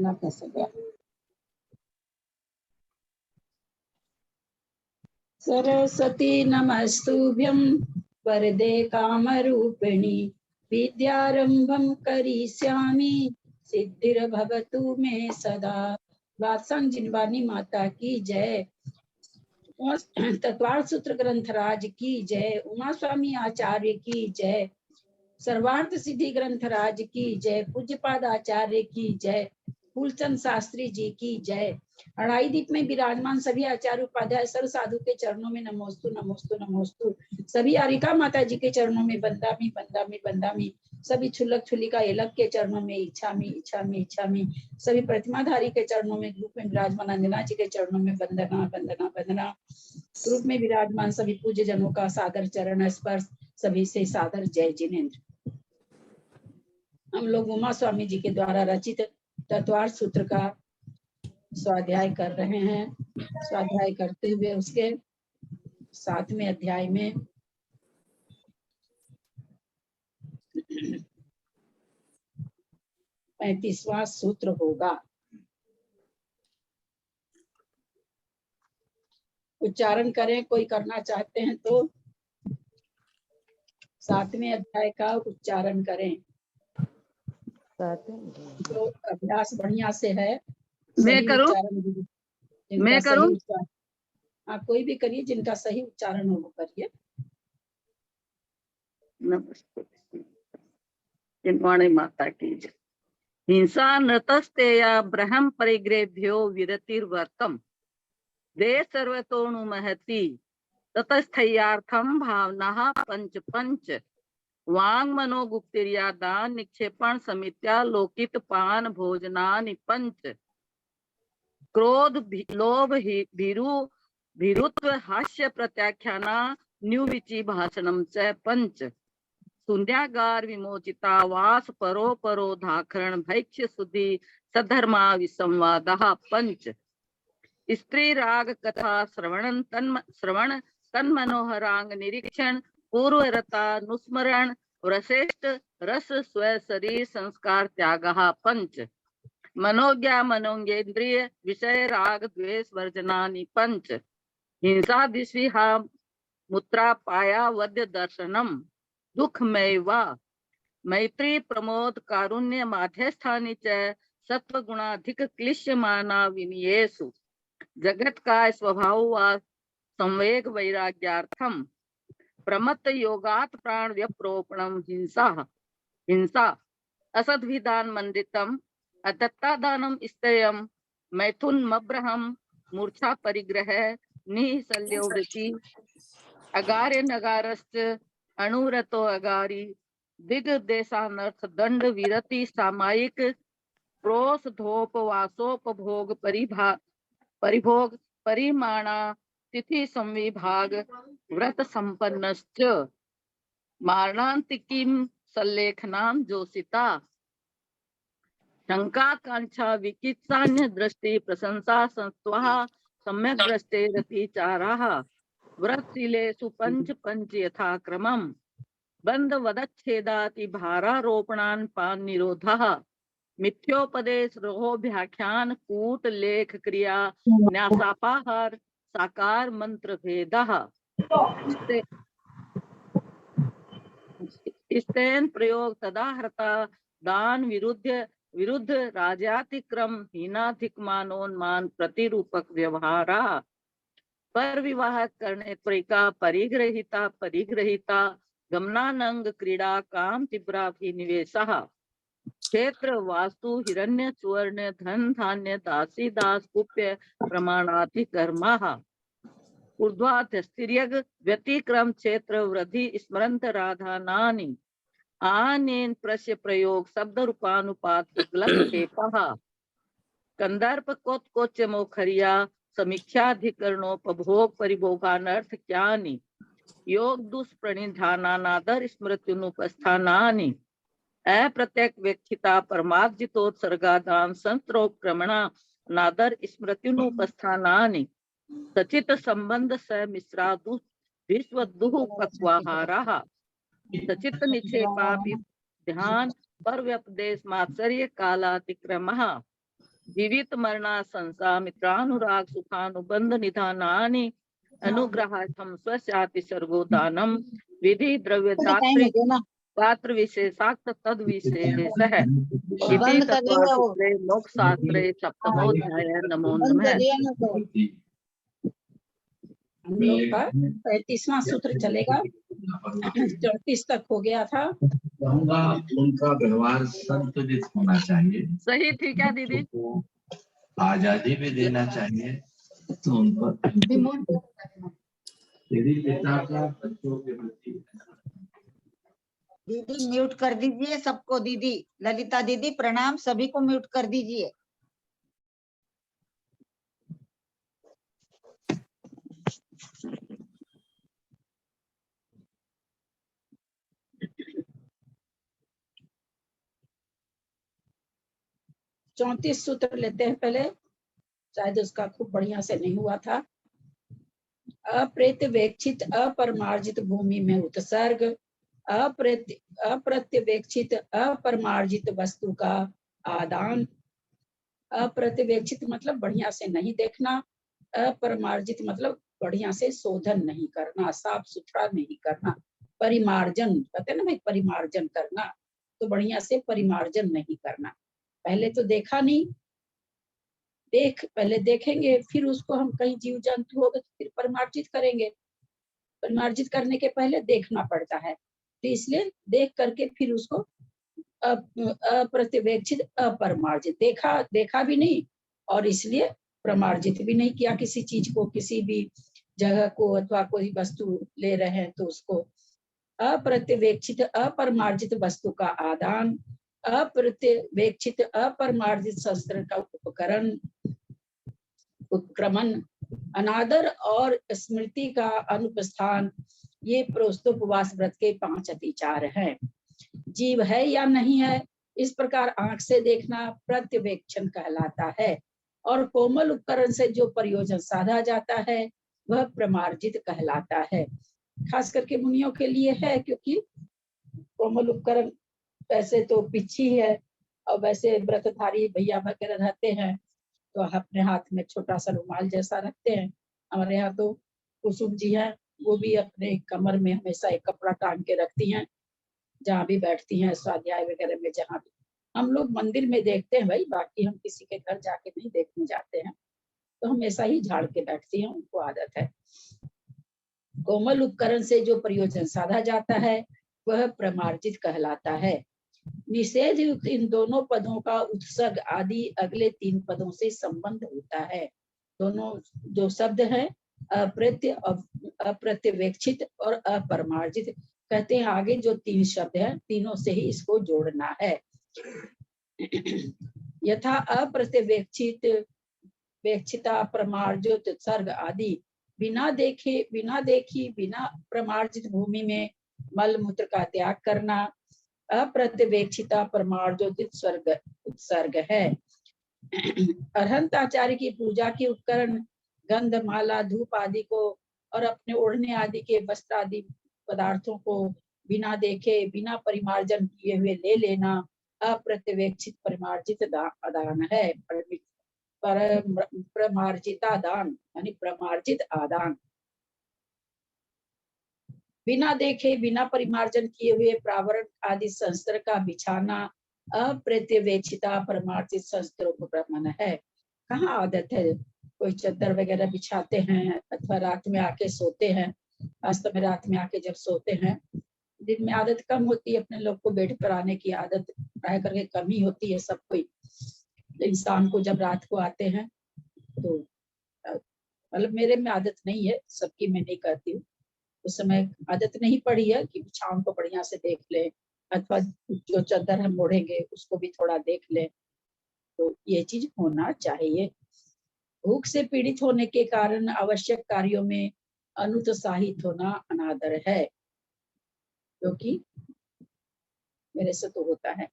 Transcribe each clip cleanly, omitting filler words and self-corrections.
ना कैसे गया। सरस्वती नमस्तुभ्यं वरदे कामरूपिणी विद्यारंभं करिष्यामि सिद्धिर्भवतु मे सदा। वात्संग जिनवानी माता की जय। तत्वार्थ सूत्र ग्रंथराज की जय। उमा स्वामी आचार्य की जय। सर्वार्थ सिद्धि ग्रंथराज की जय। पूज्यपाद आचार्य की जय। फूलचंद शास्त्री जी की जय। अढ़ाई दीप में विराजमान सभी आचार्य उपाध्याय सर्व साधु के चरणों में नमोस्तु नमोस्तु नमोस्तु। सभी आरिका माता जी के चरणों में बंदामी बंदामी बंदामी। सभी छुलक छुलिका एलक के चरणों में इच्छामी इच्छामी इच्छामी। सभी प्रतिमाधारी के चरणों में, ग्रुप में विराजमान अंजना जी के चरणों में वंदना वंदना वंदना। ग्रुप में विराजमान सभी पूज्य जनों का सादर चरण स्पर्श। सभी से सादर जय जिनेन्द्र। हम लोग उमा स्वामी जी के द्वारा रचित तत्वार्थ सूत्र का स्वाध्याय कर रहे हैं। स्वाध्याय करते हुए उसके 7वें अध्याय में 35वां सूत्र होगा। उच्चारण करें, कोई करना चाहते हैं तो 7वें अध्याय का उच्चारण करें। तो अभ्यास बढ़िया से है। मैं करूं? मैं करूं? हाँ, कोई भी करिए, जिनका सही उच्चारण हो वो करिए। नमस्ते माता की जय। हिंसा नृतस्तेया ब्रह्म परिग्रेभ्यो विरतिर्वर्तम दे सर्वतोनुमहति ततस्थयार्थम भावना पंच पंच वांग मनोगुप्तिर्या दान निक्षेपण समित्या लोकित पान भोजनानि पंच क्रोध लोभ भीरु भीरुत्व हास्य प्रत्याख्याना न्यूविचि भाषणम च पंच शून्यागार विमोचिता वास परो परो धाकरण भैक्ष्य सुधि सधर्मा विसंवादः पंच स्त्री राग कथा श्रवण तन्मनोहरांग निरीक्षण पूर्वरता नुस्मरण रसेष्ट रस स्व शरीर संस्कार त्यागः पंच मनोज्ञा मनोंगेन्द्रिय विषय राग द्वेष वर्जनानि पंच हिंसा दिश्विहा मुत्रा पाया वद्य दर्शनम दुःखमय वा मैत्री प्रमोद कारुण्य माध्यस्थानि च सत्व गुणाधिक क्लिश्यमाना विनियेषु जगत का स्वभाव व संवेग वैराग्यार्थम प्रमत्त योगात प्राण व्यप्रोपणम हिंसा हिंसा असद्विदान मंडितम अदत्तादानम स्थेयम मैथुन मब्रहम मूर्छा परिग्रह निःशल्यो वृत्ति अगार्य नगारश्च अणुरतो अगारी दिग्देशानर्थ दंड विरति सामायिक प्रोस धोपवासोपभोग परिभोग परिमाणा तिथि संविभाग व्रत संपन्नश्च मारणांतिकीम सल्लेखनाम जोसिता शंका कांक्षा विचित्सान्य दृष्टि प्रशंसा संस्त्वा सम्यक दृष्टे रतिचाराः व्रतशीलेषु पंच पंच यथा क्रमम् बंध वदच्छेदाति भारारोपणान् पान निरोधः मिथ्योपदेश रोहोभ्याख्यान कूट लेख क्रिया न्यासापाहार साकार मंत्र भेदः स्तेन प्रयोग तदाहृता दान विरुद्ध राजातिक्रम हीनाधिकमानोन्मान प्रतिरूपक व्यवहारा पर विवाह करने त्रिका परिग्रहिता गमनानंग क्रीड़ा काम तीव्राभिनिवेशः क्षेत्र वास्तु हिरण्य सुवर्ण धन धान्य दासी दास कुप्य प्रमाणाधिकर्माः ऊर्ध्वाधस्तिर्यग व्यतिक्रम क्षेत्र वृद्धि स्मरंत राधानानि आनेन प्रश्य प्रयोग शब्द रूपानुपात ग्लक्षेपः कंदर्प कोच मोखरिया समीक्षाधिकरणोपभोग परिभोगानर्थ ज्ञानि योग दुष्प्रणिधानानादर स्मृत्युनुपस्थानानि अप्रत्यक व्यक्षिता परमार्जितोत्सर्गादान संस्त्रोक्रमणा नादर स्मृत्युनुपस्थानानि सचित संबंध स मिश्रादु विश्वदुः पक्वाहाराः सचित निक्षेपापि ध्यान पर व्यपदेश मात्सर्य कालातिक्रमः जीवित मरणा संसा मित्रानुराग सुखानुबंध निधानानि अनुग्रहार्थम स्वस्याति सर्गो दानम विधि द्रव्य टाइम हो गया ना, पात्र विशेषाक्त तद विशेषः इति बंद कर देंगे वो। तत्त्वसूत्रे मोक्षशास्त्रे सप्तमोऽध्याय नमो बंद नमः। करिए ना तो। हम लोग का 35वां सूत्र चलेगा। 34 तक हो गया था। कहूँगा उनका व्यवहार संतुलित होना चाहिए। सही थी क्या दीदी? को आजादी भी देना चाहिए तो उन पर यदि पिता का बच्चों के प्रति दीदी म्यूट कर दीजिए सबको। दीदी ललिता दीदी प्रणाम, सभी को म्यूट कर दीजिए। चौंतीस सूत्र लेते हैं पहले, शायद उसका खूब बढ़िया से नहीं हुआ था। अप्रत्यवेक्षित अपरमार्जित भूमि में उत्सर्ग, अप्रत्यवेक्षित अपरमार्जित वस्तु का आदान। अप्रत्यवेक्षित मतलब बढ़िया से नहीं देखना, अपरमार्जित मतलब बढ़िया से शोधन नहीं करना, साफ सुथरा नहीं करना। परिमार्जन कहते हैं ना भाई, परिमार्जन करना, तो बढ़िया से परिमार्जन नहीं करना। पहले तो देखा नहीं, पहले देखेंगे, फिर उसको हम कहीं जीव जंतु होगा तो फिर परिमार्जित करेंगे। परिमार्जित करने के पहले देखना पड़ता है, तो इसलिए देख करके फिर उसको अप्रत्यवेक्षित अपरमार्जित, देखा भी नहीं और इसलिए प्रमार्जित भी नहीं किया किसी चीज को, किसी भी जगह को अथवा कोई वस्तु ले रहे हैं तो उसको। अप्रत्यवेक्षित अपरमार्जित वस्तु का आदान, अप्रत्यवेक्षित अपरमार्जित शस्त्र का उत्क्रमण, अनादर और स्मृति का अनुपस्थान, ये प्रोस्तोपवास व्रत के 5 अतिचार हैं। जीव है या नहीं है, इस प्रकार आंख से देखना प्रत्यवेक्षण कहलाता है, और कोमल उपकरण से जो प्रयोजन साधा जाता है वह प्रमार्जित कहलाता है। खास करके मुनियों के लिए है, क्योंकि कोमल उपकरण वैसे तो पिच्छी है, और वैसे व्रतधारी भैया वगैरह रहते हैं तो अपने हाथ में छोटा सा रुमाल जैसा रखते हैं। हमारे यहाँ तो कुसुम जी हैं, वो भी अपने कमर में हमेशा एक कपड़ा टांग के रखती हैं, जहाँ भी बैठती हैं, स्वाध्याय वगैरह में जहाँ भी। हम लोग मंदिर में देखते हैं भाई, बाकी हम किसी के घर जाके नहीं देखने जाते हैं, तो हमेशा ही झाड़ के बैठती हैं, उनको आदत है। कोमल उपकरण से जो प्रयोजन साधा जाता है वह प्रमार्जित कहलाता है। निषेध युक्त इन दोनों पदों का उत्सर्ग आदि अगले 3 पदों से संबंध होता है। दोनों जो शब्द हैं अप्रत्यवेक्षित और अपरमार्जित, कहते हैं आगे जो 3 शब्द हैं तीनों से ही इसको जोड़ना है। यथा अप्रत्यवेक्षित, वेक्षिता, प्रमार्जित, उत्सर्ग आदि। बिना देखी बिना प्रमार्जित भूमि में मल मूत्र का त्याग करना अप्रत्यवेक्षिता प्रमार्जित उत्सर्ग है। अरहंत आचार्य की पूजा के उपकरण गंध, माला, धूप आदि को और अपने ओढ़ने आदि के वस्त्र आदि पदार्थों को बिना देखे बिना परिमार्जन किए हुए ले लेना अप्रत्यवेक्षित परिमार्जित आदान है। प्रमार्जिता दान यानी प्रमार्जित आदान। बिना देखे बिना परिमार्जन किए हुए प्रावरण आदि शस्त्र का बिछाना अप्रत्यवेक्षिता परमार्जित शस्त्रोपक्रमण है। कहाँ आदत है, कोई चादर वगैरह बिछाते हैं अथवा रात में आके सोते हैं, वास्तव में रात में आके जब सोते हैं, दिन में आदत कम होती है, अपने लोग को बेड पर आने की आदत प्राय करके कम ही होती है सब कोई। इंसान को जब रात को आते हैं तो मतलब मेरे में आदत नहीं है, सबकी मैं नहीं करती हूँ, उस समय आदत नहीं पड़ी है कि बिछावन को बढ़िया से देख ले अथवा जो चादर हम ओढ़ेंगे उसको भी थोड़ा देख ले, तो ये चीज होना चाहिए। भूख से पीड़ित होने के कारण आवश्यक कार्यों में अनुत्साहित होना अनादर है, क्योंकि मेरे से तो होता है।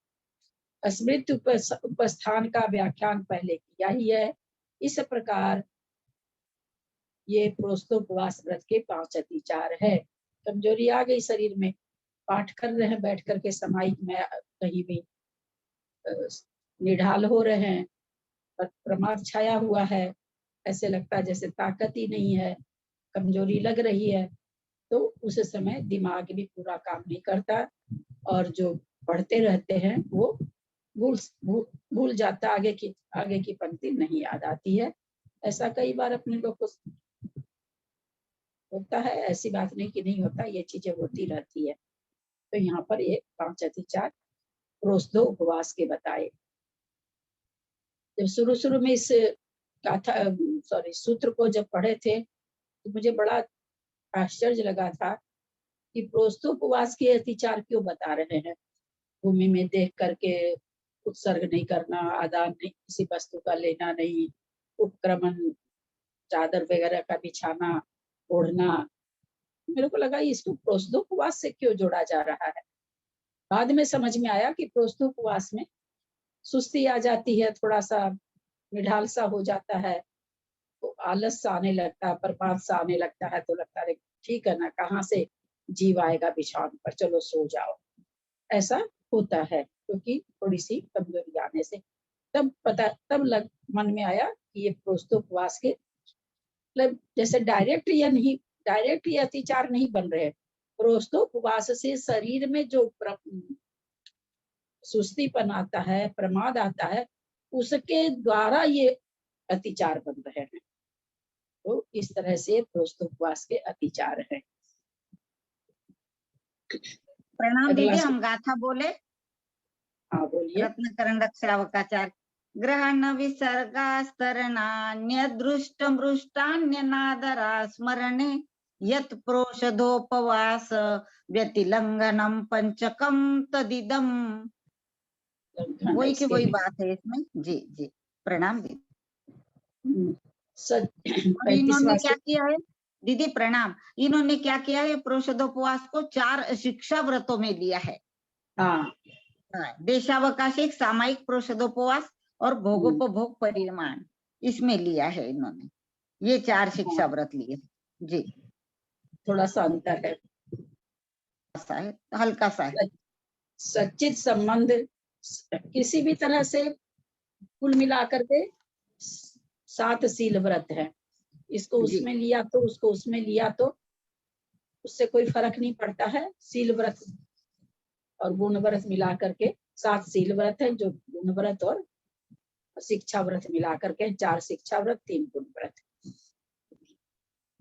स्मृति उपस्थान का व्याख्यान पहले किया ही है। इस प्रकार ये प्रोस्तोपवास व्रत के 5 अतिचार है। कमजोरी आ गई शरीर में, पाठ कर रहे हैं बैठ करके, सामायिक में कहीं भी निढाल हो रहे हैं प्रमाद छाया हुआ है, ऐसे लगता है जैसे ताकत ही नहीं है, कमजोरी लग रही है, तो उस समय दिमाग भी पूरा काम नहीं करता और जो पढ़ते रहते हैं वो भूल जाता, आगे की पंक्ति नहीं याद आती है। ऐसा कई बार अपने लोग को होता है, ऐसी बात नहीं कि नहीं होता, ये चीजें होती रहती है। तो यहाँ पर ये 5 अतिचार प्रोष्ठो उपवास के बताए। जब शुरू में इस सूत्र को जब पढ़े थे तो मुझे बड़ा आश्चर्य लगा था कि प्रोष्ठोपवास के अतिचार क्यों बता रहे हैं। भूमि में देख करके उत्सर्ग नहीं करना, आदान नहीं, किसी वस्तु का लेना नहीं, उपक्रमण चादर वगैरह का बिछाना, ओढ़ना। मेरे को लगा इसको प्रोष्ठोपवास से क्यों जोड़ा जा रहा है। बाद में समझ में आया कि प्रोष्ठोपवास में सुस्ती आ जाती है, थोड़ा सा निढाल सा हो जाता है, तो आलस सा आने लगता है, प्रमाद सा आने लगता है, तो लगता है ठीक है ना, कहाँ से जीव आएगा बिछावन पर, चलो सो जाओ। ऐसा होता है क्योंकि थोड़ी सी कमजोरी आने से। तब मन में आया कि ये प्रोष्ठोपवास के मतलब जैसे डायरेक्ट ये अतिचार नहीं बन रहे। प्रोष्ठोपवास से शरीर में जो सुस्तीपन आता है, प्रमाद आता है, उसके द्वारा ये अतिचार बन रहे हैं। तो इस तरह से प्रोष्ठोपवास के अतिचार है। प्रणाम दीदी, हम गाथा बोले। हाँ बोलिए। रत्नकरण रक्षावकाचार। ग्रहण विसर्गास्तरणान्यदृष्ट मृष्टान्यनादरा स्मरणे यत् प्रोषधोपवास व्यतिलंघनम पंचकम तदिदम। वही की वही बात है इसमें। जी जी, प्रणाम दीदी। और इन्होंने क्या किया है दीदी, प्रणाम, इन्होंने क्या किया है, प्रोषधोपवास को 4 शिक्षा व्रतों में लिया है। हाँ, देशावकाशिक, सामायिक प्रोषधोपवास और भोगोपभोग परिमाण, इसमें लिया है इन्होंने। ये 4 शिक्षा व्रत लिए जी। थोड़ा सा अंतर है, हल्का सा है। सच्चित संबंध किसी भी तरह से कुल मिलाकर के 7 शील व्रत है। इसको उसमें लिया तो उसको उसमें लिया तो उससे कोई फर्क नहीं पड़ता है। शील व्रत और गुण व्रत मिला करके 7 शील व्रत है, जो गुण व्रत और शिक्षा व्रत मिला करके 4 शिक्षा व्रत, 3 गुण व्रत।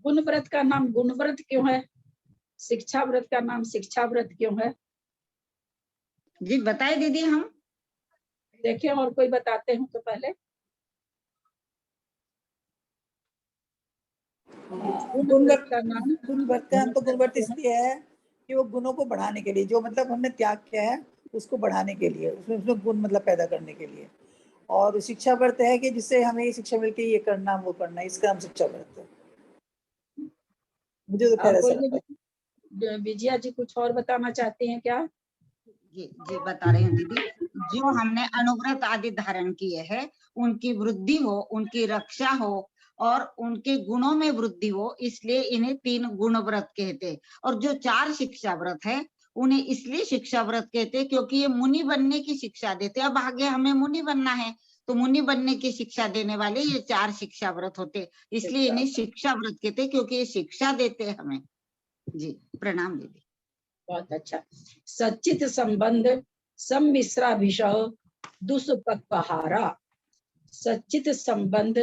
गुण व्रत का नाम गुण व्रत क्यों है, शिक्षा व्रत का नाम शिक्षा व्रत क्यों है जी बताए दीदी। हम देखें और कोई बताते हैं तो पहले। गुण व्रत का नाम तो गुण व्रत इसलिए है कि वो गुणों को बढ़ाने के लिए, जो मतलब हमने त्याग किया है उसको बढ़ाने के लिए, उसमें गुण मतलब पैदा करने के लिए। और शिक्षा व्रत है कि जिससे हमें ये शिक्षा मिलती है, ये करना वो करना, इसका नाम शिक्षा व्रत है। मुझे तो खैर ऐसा लगता है। विजया जी कुछ और बताना चाहती हैं क्या? जी बता रही हूँ दीदी। जो हमने अनुव्रत आदि धारण किए हैं, उनकी वृद्धि हो, उनकी रक्षा हो और उनके गुणों में वृद्धि हो, इसलिए इन्हें 3 गुण व्रत कहते हैं। और जो 4 शिक्षा व्रत है, उन्हें इसलिए शिक्षा व्रत कहते हैं क्योंकि ये मुनि बनने की शिक्षा देते हैं। अब आगे हमें मुनि बनना है, तो मुनि बनने की शिक्षा देने वाले ये 4 शिक्षा व्रत होते, इसलिए इन्हें शिक्षा व्रत कहते हैं, क्योंकि ये शिक्षा देते हैं हमें। जी प्रणाम दीदी। बहुत अच्छा। सच्चित संबंध सम्मिश्राभिषव दुष्पक्वहारा। सच्चित संबंध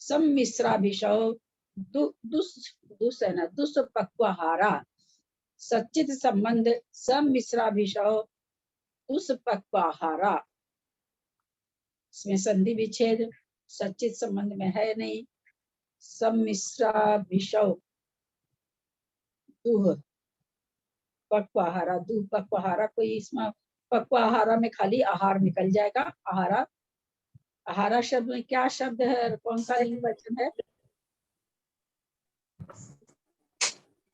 सम्मिश्राभिषव दुष्पक्वहारा। सच्चित संबंध सम्मिश्राभिषव दुष्पक्वहारा। इसमें संधि विच्छेद सच्चित संबंध में है नहीं। सम्मिश्राभिषव दुह पक्वाहारा, दूध पक्वाहारा, कोई इसमें पक्वाहारा में खाली आहार निकल जाएगा। आहारा, आहारा शब्द में क्या शब्द है, कौन सा लिंग वचन है?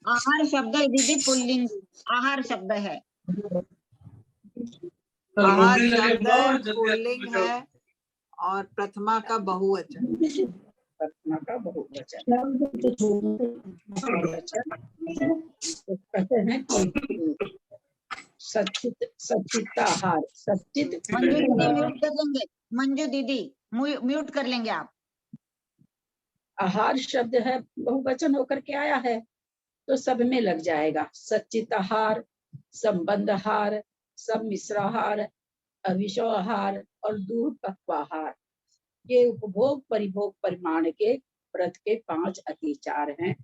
आहार शब्द है दीदी, पुल्लिंग आहार शब्द है। आहार शब्द पुल्लिंग है और प्रथमा का बहुवचन। प्रथमा का बहुवचन। तो कहते हैं कि सच्चित सच्चिताहार सच्चित मंजू दीदी म्यूट कर लेंगे, मंजू दीदी म्यूट कर लेंगे आप। आहार शब्द है बहुवचन होकर के आया है तो सब में लग जाएगा। सच्चिताहार, संबंधाहार, सम्मिश्राहार, अविशोहार और दूरपक्वाहार, ये उपभोग परिभोग परिमाण के व्रत के 5 अतिचार हैं।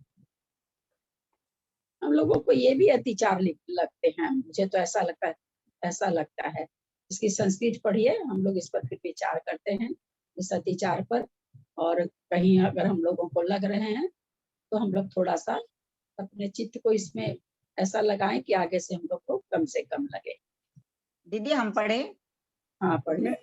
हम लोगों को ये भी अतिचार लगते हैं, मुझे तो ऐसा लगता है। इसकी संस्कृत पढ़िए, हम लोग इस पर फिर विचार करते हैं इस अतिचार पर, और कहीं अगर हम लोगों को लग रहे हैं तो हम लोग थोड़ा सा अपने चित्त को इसमें ऐसा लगाएं कि आगे से हम लोग को कम से कम लगे। दीदी हम पढ़े। हाँ पढ़िए।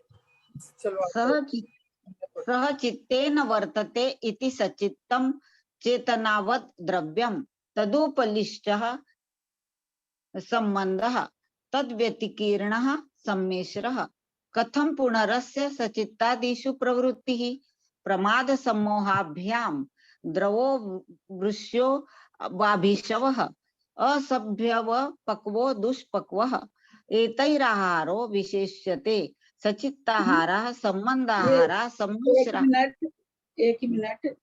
सह चित्तेन वर्तते इति सचित्तम चेतनावत् द्रव्यम तदुपलिष्टः संबंधः तद्व्यतिकीर्णः सम्मिश्रः कथं पुनरस्य सचित्तादिषु प्रवृत्तिः प्रमाद सम्मोहाभ्याम द्रवो वृष्यो वाभिषवः असभ्यव पक्वो दुष्पक्वः एतैराहारो विशेष्यते सचित्ताहारः संबंधाहारः सम्मिश्रः। एक मिनट,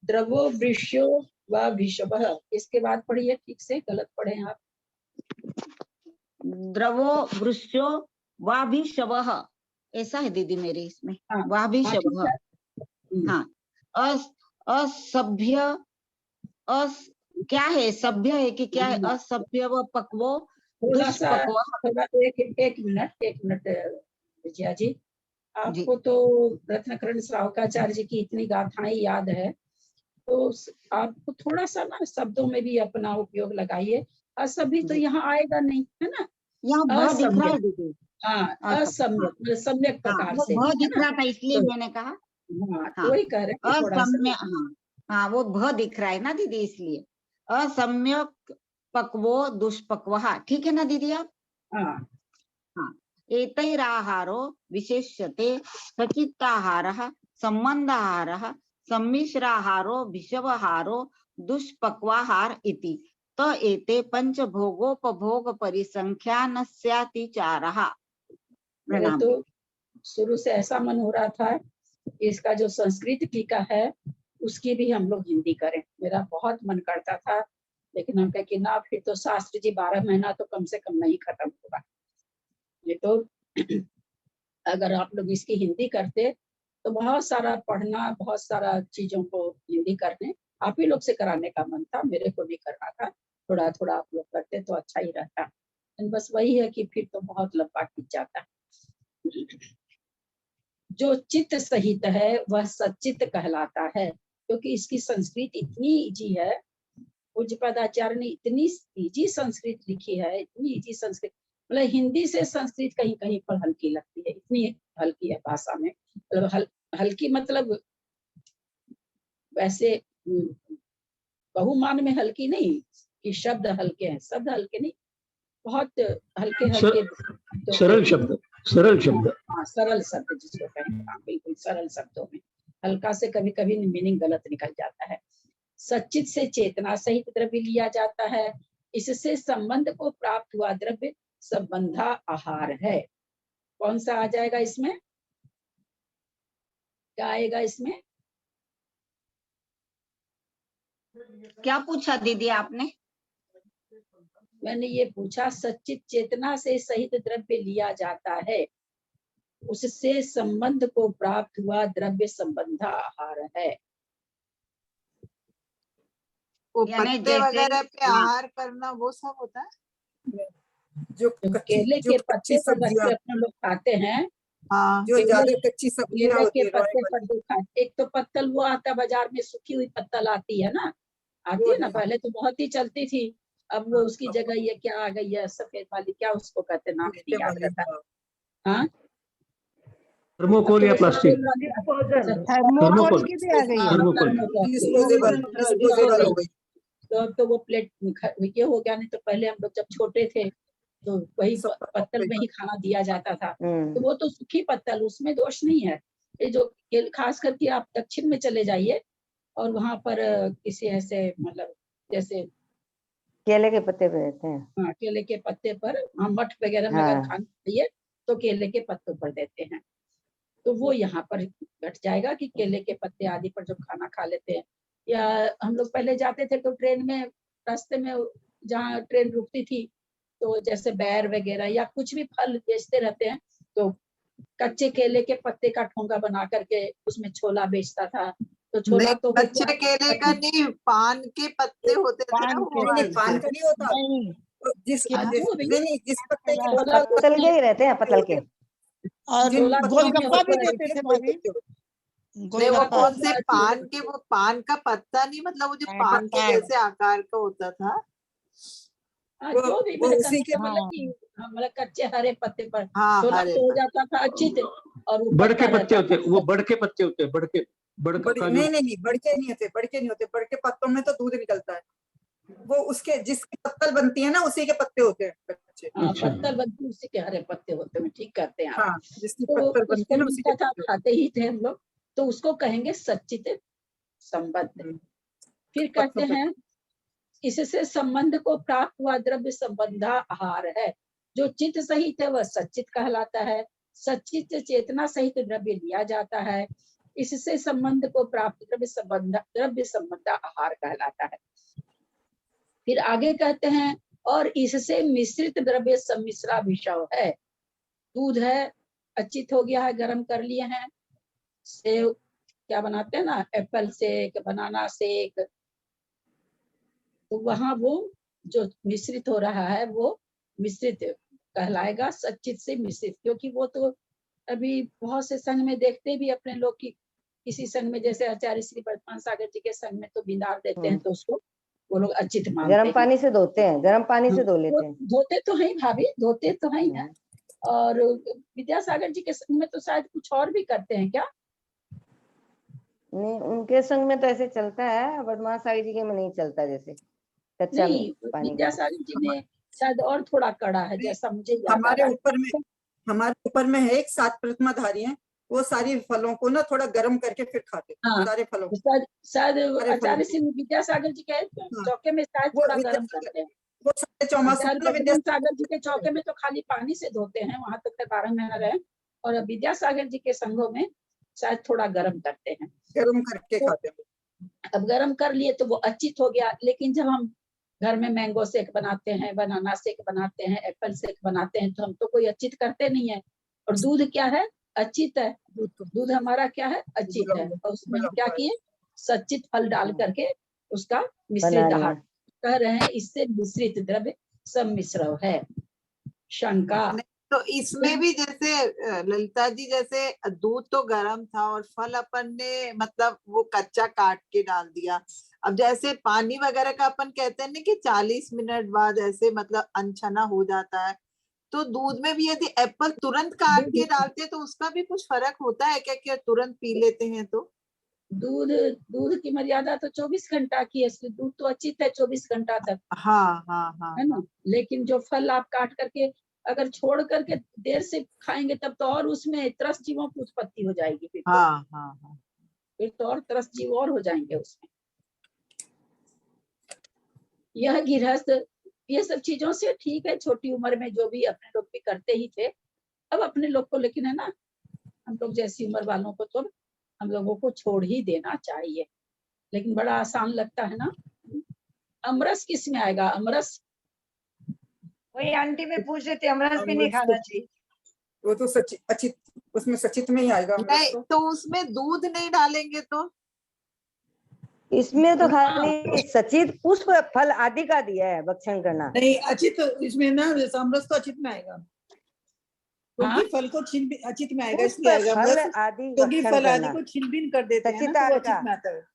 द्रवो वृष्यो व भिषवः, इसके बाद पढ़िए ठीक से, गलत पढ़े आप। द्रवो वृष्यो वाभिषवः, ऐसा है दीदी मेरे इसमें। हाँ, वाभिषवः, हाँ। असभ्य क्या है, सभ्य है कि क्या है? असभ्य व पक्वो दुष्पक्वः। एक मिनट विजया जी, आपको तो रत्नकरण श्रावकाचार्य जी की इतनी गाथाएं याद है, तो आपको थोड़ा सा ना शब्दों में भी अपना उपयोग लगाइए। असभ्य तो यहाँ आएगा नहीं, है ना? यहाँ भ दिख रहा है दीदी। हाँ, असम्यक, सम्यक प्रकार से भ दिख रहा था इसलिए मैंने कहा। हाँ, तो वही कह रहे हैं थोड़ा असम्य, हाँ वो भ दिख रहा है ना दीदी, इसलिए। असम्यक पक्वो दुष्पक्वः, ठीक है ना दीदी आप? हाँ। एतैराहारो विशेष्यते सचित्ताहारः संबंधाहारः सम्मिश्राहारो भिषवहारो दुष्पक्वाहार इति तो एते पंचभोगोपभोग परिसंख्यानस्यातिचारः। मेरा तो शुरू से ऐसा मन हो रहा था इसका जो संस्कृत टीका है उसकी भी हम लोग हिंदी करें, मेरा बहुत मन करता था, लेकिन हम कहे कि ना, फिर तो शास्त्र जी 12 महीना तो कम से कम नहीं खत्म होगा। ये तो अगर आप लोग इसकी हिंदी करते तो बहुत सारा पढ़ना, बहुत सारा चीजों को हिंदी करने, आप ही लोग से कराने का मन था, मेरे को नहीं करना था। थोड़ा थोड़ा आप लोग करते तो अच्छा ही रहता, बस वही है कि फिर तो बहुत लंबा खींच जाता। जो चित्त सहित है वह सच्चित कहलाता है, क्योंकि इसकी संस्कृत इतनी इजी है। पूज्यपाद आचार्य ने इतनी इजी संस्कृत लिखी है, इतनी इजी संस्कृत, मतलब हिंदी से संस्कृत कहीं कहीं पर हल्की लगती है, इतनी हल्की है भाषा में। मतलब हल्की मतलब वैसे बहुमान में हल्की नहीं कि शब्द हल्के हैं, शब्द हल्के नहीं, बहुत हल्के हल्के सरल शब्द, सरल शब्द। हाँ, सरल शब्द जिसको कहें, बिल्कुल सरल शब्दों में। हल्का से कभी कभी मीनिंग गलत निकल जाता है। सच्चित से चेतना सहित द्रव्य लिया जाता है, इससे संबंध को प्राप्त हुआ द्रव्य संबंधा आहार है। कौन सा आ जाएगा इसमें? क्या आएगा इसमें? क्या पूछा दीदी आपने? मैंने ये पूछा, सच्चित चेतना से सहित द्रव्य लिया जाता है, उससे संबंध को प्राप्त हुआ द्रव्य संबंधा आहार है। वो पत्ते वगैरह पे आहार करना वो सब होता है, जो केले के पत्ते पर बच्चे अपने लोग खाते हैं। हाँ, जो ज्यादा कच्ची सब्जियां होती के पत्ते पर जो खाते, एक तो पत्तल वो आता है बाजार में, सूखी हुई पत्तल आती है ना, आती है ना, पहले तो बहुत ही चलती थी, अब वो उसकी जगह ये क्या आ गई है, सफेद वाली, क्या उसको कहते, नाम नहीं याद रहता। हाँ, थर्मोकोल या प्लास्टिक? थर्मोकोल की भी आ गई है, डिस्पोजेबल हो गई। तो वो प्लेट ये हो गया। नहीं तो पहले हम लोग जब छोटे थे तो वही पत्तल में ही खाना दिया जाता था, तो वो तो सूखी पत्तल, उसमें दोष नहीं है। ये जो खास करके आप दक्षिण में चले जाइए और वहां पर किसी ऐसे मतलब जैसे केले के पत्ते पे रहते हैं। हाँ, केले के पत्ते पर, मठ वगैरह में अगर हाँ। खाना चाहिए तो केले के पत्तों पर देते हैं। तो वो यहाँ पर घट जाएगा कि केले के पत्ते आदि पर जो खाना खा लेते हैं। या हम लोग पहले जाते थे तो ट्रेन में, रास्ते में जहाँ ट्रेन रुकती थी, तो जैसे बैर वगैरह या कुछ भी फल बेचते रहते हैं, तो कच्चे केले के पत्ते का ठोंगा बना करके उसमें छोला बेचता था। तो छोला नहीं, तो हो कच्चे गया, केले का नहीं, पान के पत्ते होते थे ना, पान वो के नहीं, वाले। पान का नहीं होता। नहीं, तो जिस क्या जिस वो भी नहीं, जिस पत्ते के छोला पत्तल के ही रहते हैं, पत्तल के। और जिन छोला पत्तों में गोलगप्पा भी होता है, देते थे वही भाभी, पत्ते होते नहीं, वो गोलगप्पा। कौन से पान के, वो पान का पत्ता नहीं, मतलब वो जो पान के जैसे आकार का होता था। हाँ, वो- जो भी वो मेरे उसी कहने के- का मतलब कि मतलब कच्चे हरे पत्ते पर हाँ, छोला हरे तो हो पत्ते। जाता था अच्छी थे, और वो बड़ के पत्ता पत्ते रहता होते था। हैं, वो बड़ के पत्ते होते हैं, बड़ के का जो नहीं, बड़के नहीं होते, बड़के नहीं होते। बड़के पत्तों में तो दूध निकलता है। वो उसके जिसकी पत्तल बनती है ना, उसी के पत्ते होते हैं कच्चे। हाँ, अच्छा। पत्तल बनती उसी के हरे पत्ते होते हैं, ठीक करते हैं आप। हाँ, जिसकी तो पत्तल बनती उसको है ना, उसी मिलता के था, पत्ते। खाते ही थे हम लोग। तो उसको कहेंगे सच्चित संबंध। फिर कहते पत्तों पे- हैं इससे संबंध को प्राप्त हुआ द्रव्य संबंधा आहार है। जो चित्त सहित है वह सच्चित कहलाता है। सच्चित चेतना सहित द्रव्य लिया जाता है। इससे संबंध को प्राप्त द्रव्य संबंध आहार कहलाता है। फिर आगे कहते हैं और इससे मिश्रित द्रव्य सम्मिश्रा विषय है। दूध है, अचित हो गया है, गर्म कर लिए हैं। सेव क्या बनाते हैं ना, एप्पल शेक, बनाना शेक, तो वहां वो जो मिश्रित हो रहा है वो मिश्रित कहलाएगा, सच्चित से मिश्रित। क्योंकि वो तो अभी बहुत से संघ में देखते भी अपने लोग की, किसी संघ में जैसे आचार्य श्री वर्तमान सागर जी के संघ में तो बिंदार देते हैं, तो उसको वो लोग अचित मानते गर्म हैं। पानी से धोते हैं, गर्म पानी से धो लेते हैं। धोते तो है भाभी, धोते तो है ही है। और विद्यासागर जी के संघ में तो शायद कुछ और भी करते हैं क्या? नहीं, उनके संग में तो ऐसे चलता है, वर्तमान सागर जी के में नहीं चलता, जैसे कच्चा नहीं, पानी का। विद्यासागर जी में शायद और थोड़ा कड़ा है, जैसा मुझे याद आ हमारे रहा है। हमारे ऊपर में है एक 7 प्रतिमाधारी है, वो सारी फलों को ना थोड़ा गर्म करके फिर खाते हैं। हाँ, सारे फलों को। शायद फलों आचार्य को। श्री विद्यासागर जी के चौके में शायद वो थोड़ा विद्या- गर्म करते हैं। वो सारे चौमासों आचार्य में विद्या वर्तमान सागर जी के चौके में तो खाली पानी से धोते हैं, वहां तक 12 महीना रहे। और विद्यासागर जी के संघों में शायद थोड़ा गर्म करते हैं। गर्म करके खाते हैं। अब गर्म कर लिए तो वो अचित हो गया। लेकिन जब हम घर में मैंगो शेक बनाते हैं, बनाना शेक बनाते हैं, एप्पल शेक बनाते हैं, तो हम तो कोई अचित करते नहीं है। और दूध क्या है? अचित है। दूध हमारा क्या है? अचित है। और उसमें हम क्या किए? सच्चित फल डाल करके उसका मिश्रित बना आहार लिया। कह रहे हैं। इससे मिश्रित द्रव्य सम्मिश्र है। शंका, तो इसमें भी जैसे ललिता जी, जैसे दूध तो गर्म था और फल अपन ने मतलब वो कच्चा काट के डाल दिया। अब जैसे पानी वगैरह का अपन कहते हैं ना कि 40 मिनट बाद ऐसे मतलब अनछना हो जाता है, तो दूध में भी यदि एप्पल तुरंत काट के डालते हैं तो उसका भी कुछ फर्क होता है क्या, क्या तुरंत पी लेते हैं तो? दूध की मर्यादा तो 24 घंटा की है। दूध तो अचित है 24 घंटा तक, हाँ हाँ हाँ है ना। लेकिन जो फल आप काट करके अगर छोड़ करके देर से खाएंगे तब तो और उसमें त्रस्त जीवों की उत्पत्ति हो जाएगी। फिर हाँ हाँ हाँ। फिर तो और त्रस्त जीव और हो जाएंगे उसमें। यह गृहस्थ ये सब चीजों से ठीक है, छोटी उम्र में जो भी अपने लोग भी करते ही थे। अब अपने लोग को लेकिन है ना, हम लोग जैसी उम्र वालों को तो हम लोगों को छोड़ ही देना चाहिए। लेकिन बड़ा आसान लगता है ना। अमरस किस में आएगा? अमरस वही आंटी में पूछ रहे थे, अमरस भी नहीं खाना चाहिए। वो तो अचित, उसमें सचित में ही आएगा। नहीं तो उसमें दूध नहीं डालेंगे तो? इसमें तो खाली सचित पुष्प फल आदि का दिया है भक्षण करना। नहीं, अचित इसमें ना, अमरस तो अचित में आएगा, क्योंकि फल को छीन अचित में आएगा, पुष्प इसलिए आएगा फल अमरस, आदि क्योंकि भक्षण फल आदि करना। को छीन बीन कर देते हैं ना, सचित तो वो आहार का। अचित में आता है।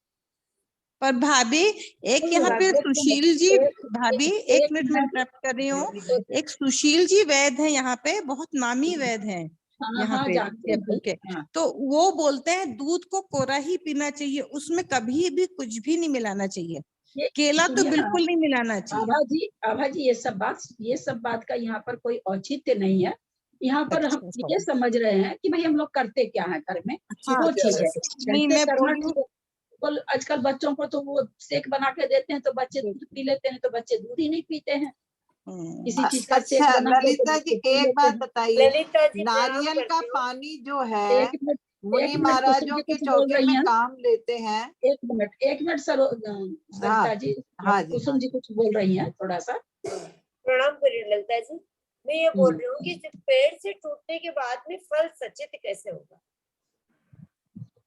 पर भाभी एक यहाँ पे सुशील जी, भाभी एक मिनट में इंटरप्ट कर रही हूँ। एक सुशील जी वैद्य है यहाँ पे, बहुत नामी वैद्य है यहाँ पे जयपुर के। तो वो बोलते हैं दूध को कोरा ही पीना चाहिए, उसमें कभी भी कुछ भी नहीं मिलाना चाहिए, केला तो बिल्कुल नहीं मिलाना चाहिए। आभा जी ये सब बात का यहाँ पर कोई औचित्य नहीं है। यहाँ पर हम ये समझ रहे हैं कि भाई हम लोग करते क्या है घर में, वो चीज है। नहीं, मैं बोल रही हूँ आजकल बच्चों को तो वो शेक बना के देते हैं तो बच्चे दूध पी लेते हैं, तो बच्चे दूध ही नहीं पीते हैं। किसी चीज का शेक अच्छा बना के ललिता जी एक बात बताइए, नारियल का पानी जो है एक मिनट मुनि कुसुम महाराजों जी के कुछ बोल चौके रही में हैं। काम लेते हैं। एक मिनट ललिता जी, हाँ जी, कुसुम जी कुछ बोल रही हैं थोड़ा सा। प्रणाम करिए ललिता जी। मैं ये बोल रही हूँ कि पेड़ से टूटने के बाद में फल सचित कैसे होगा?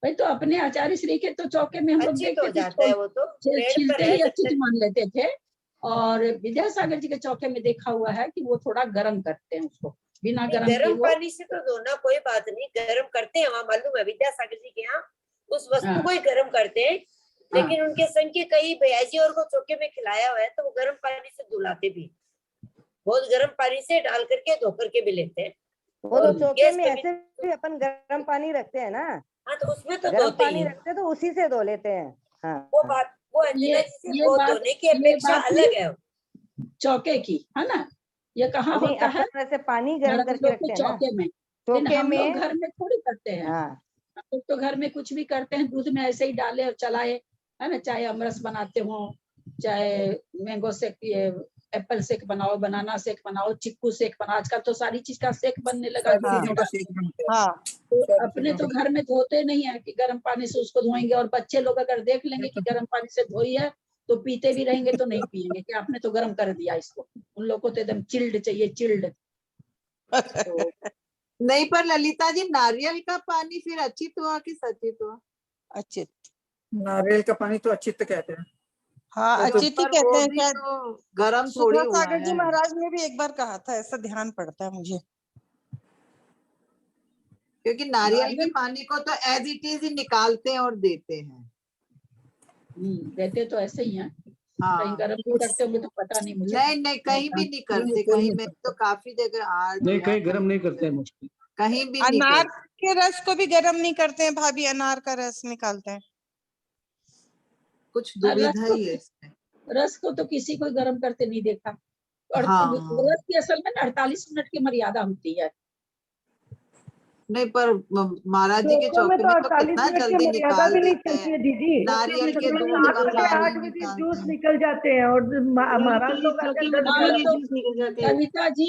भाई तो अपने आचार्य श्री के तो चौके में हम लोग अच्छित देखते हो थे, जाता है वो तो, पेड़ पर छीलते रह ही सकते अच्छी मान लेते थे। और विद्यासागर जी के चौके में देखा हुआ है कि वो थोड़ा गर्म करते हैं उसको, बिना गर्म किए गर्म वो। पानी से तो धोना कोई बात नहीं, गर्म करते हैं वहाँ, मालूम है विद्यासागर जी के यहाँ उस वस्तु को ही गर्म करते हैं। लेकिन उनके संग के कई भैयाजी और को चौके में खिलाया हुआ है तो वो गर्म पानी से धुलाते भी, बहुत गर्म पानी से डाल करके धो करके भी लेते हैं। वो तो चौके में ऐसे भी अपन गर्म पानी रखते हैं ना। हाँ तो उसमें तो गर्म धोते पानी ही रखते हैं तो उसी से धो लेते हैं। हाँ वो बात, वो अंजना जी से वो धोने की अपेक्षा अलग है चौके की, है ना। ये कहाँ नहीं, होता है? अपन वैसे पानी गर्म करके रखते हैं ना चौके में, चौके हम में। लोग घर में थोड़ी करते हैं। हाँ हम लोग तो घर में कुछ भी करते हैं, दूध में ऐसे ही डाले और चलाए, है ना। चाहे अमरस बनाते हो, चाहे मैंगो शेक, ये एप्पल शेक बनाओ, बनाना शेक बनाओ, चिक्कू शेक बनाओ, आजकल तो सारी चीज का शेक बनने लगा। तो अपने तो घर में धोते नहीं है कि गर्म पानी से उसको धोएंगे, और बच्चे लोग अगर देख लेंगे कि गर्म पानी से धोई है तो पीते भी रहेंगे, तो नहीं पियेंगे कि आपने तो गर्म कर दिया इसको। उन लोगों को तो एकदम चिल्ड चाहिए, चिल्ड। तो नहीं पर ललिता जी नारियल का पानी फिर अचित हुआ कि सचित हुआ? अचित। नारियल का पानी तो अचित कहते हैं। हाँ तो अचित ही पर कहते वो हैं भी शायद। तो गरम थोड़ी हुआ सागर जी है। महाराज ने भी एक बार कहा था, ऐसा ध्यान पड़ता है मुझे। क्योंकि नारियल के पानी को तो एज इट इज ही निकालते हैं और देते हैं। देते तो ऐसे ही हैं। हाँ कहीं गर्म भी करते होंगे तो पता नहीं मुझे। नहीं कहीं भी नहीं करते, कहीं में तो काफी जगह नहीं कहीं गर्म नहीं करते हैं मुझे, कहीं भी नहीं अनार करते। के रस को भी गर्म नहीं करते हैं भाभी, अनार का रस निकालते हैं। कुछ दुविधा ही है इसमें। रस को तो किसी को गर्म करते नहीं देखा। और हाँ रस की असल में 48 मिनट की मर्यादा होती है। नहीं पर महाराज जी के चौके में तो कितना जल्दी निकाल देते हैं, नारियल के दूध का पानी जूस निकल जाते हैं और महाराज लोग कविता जी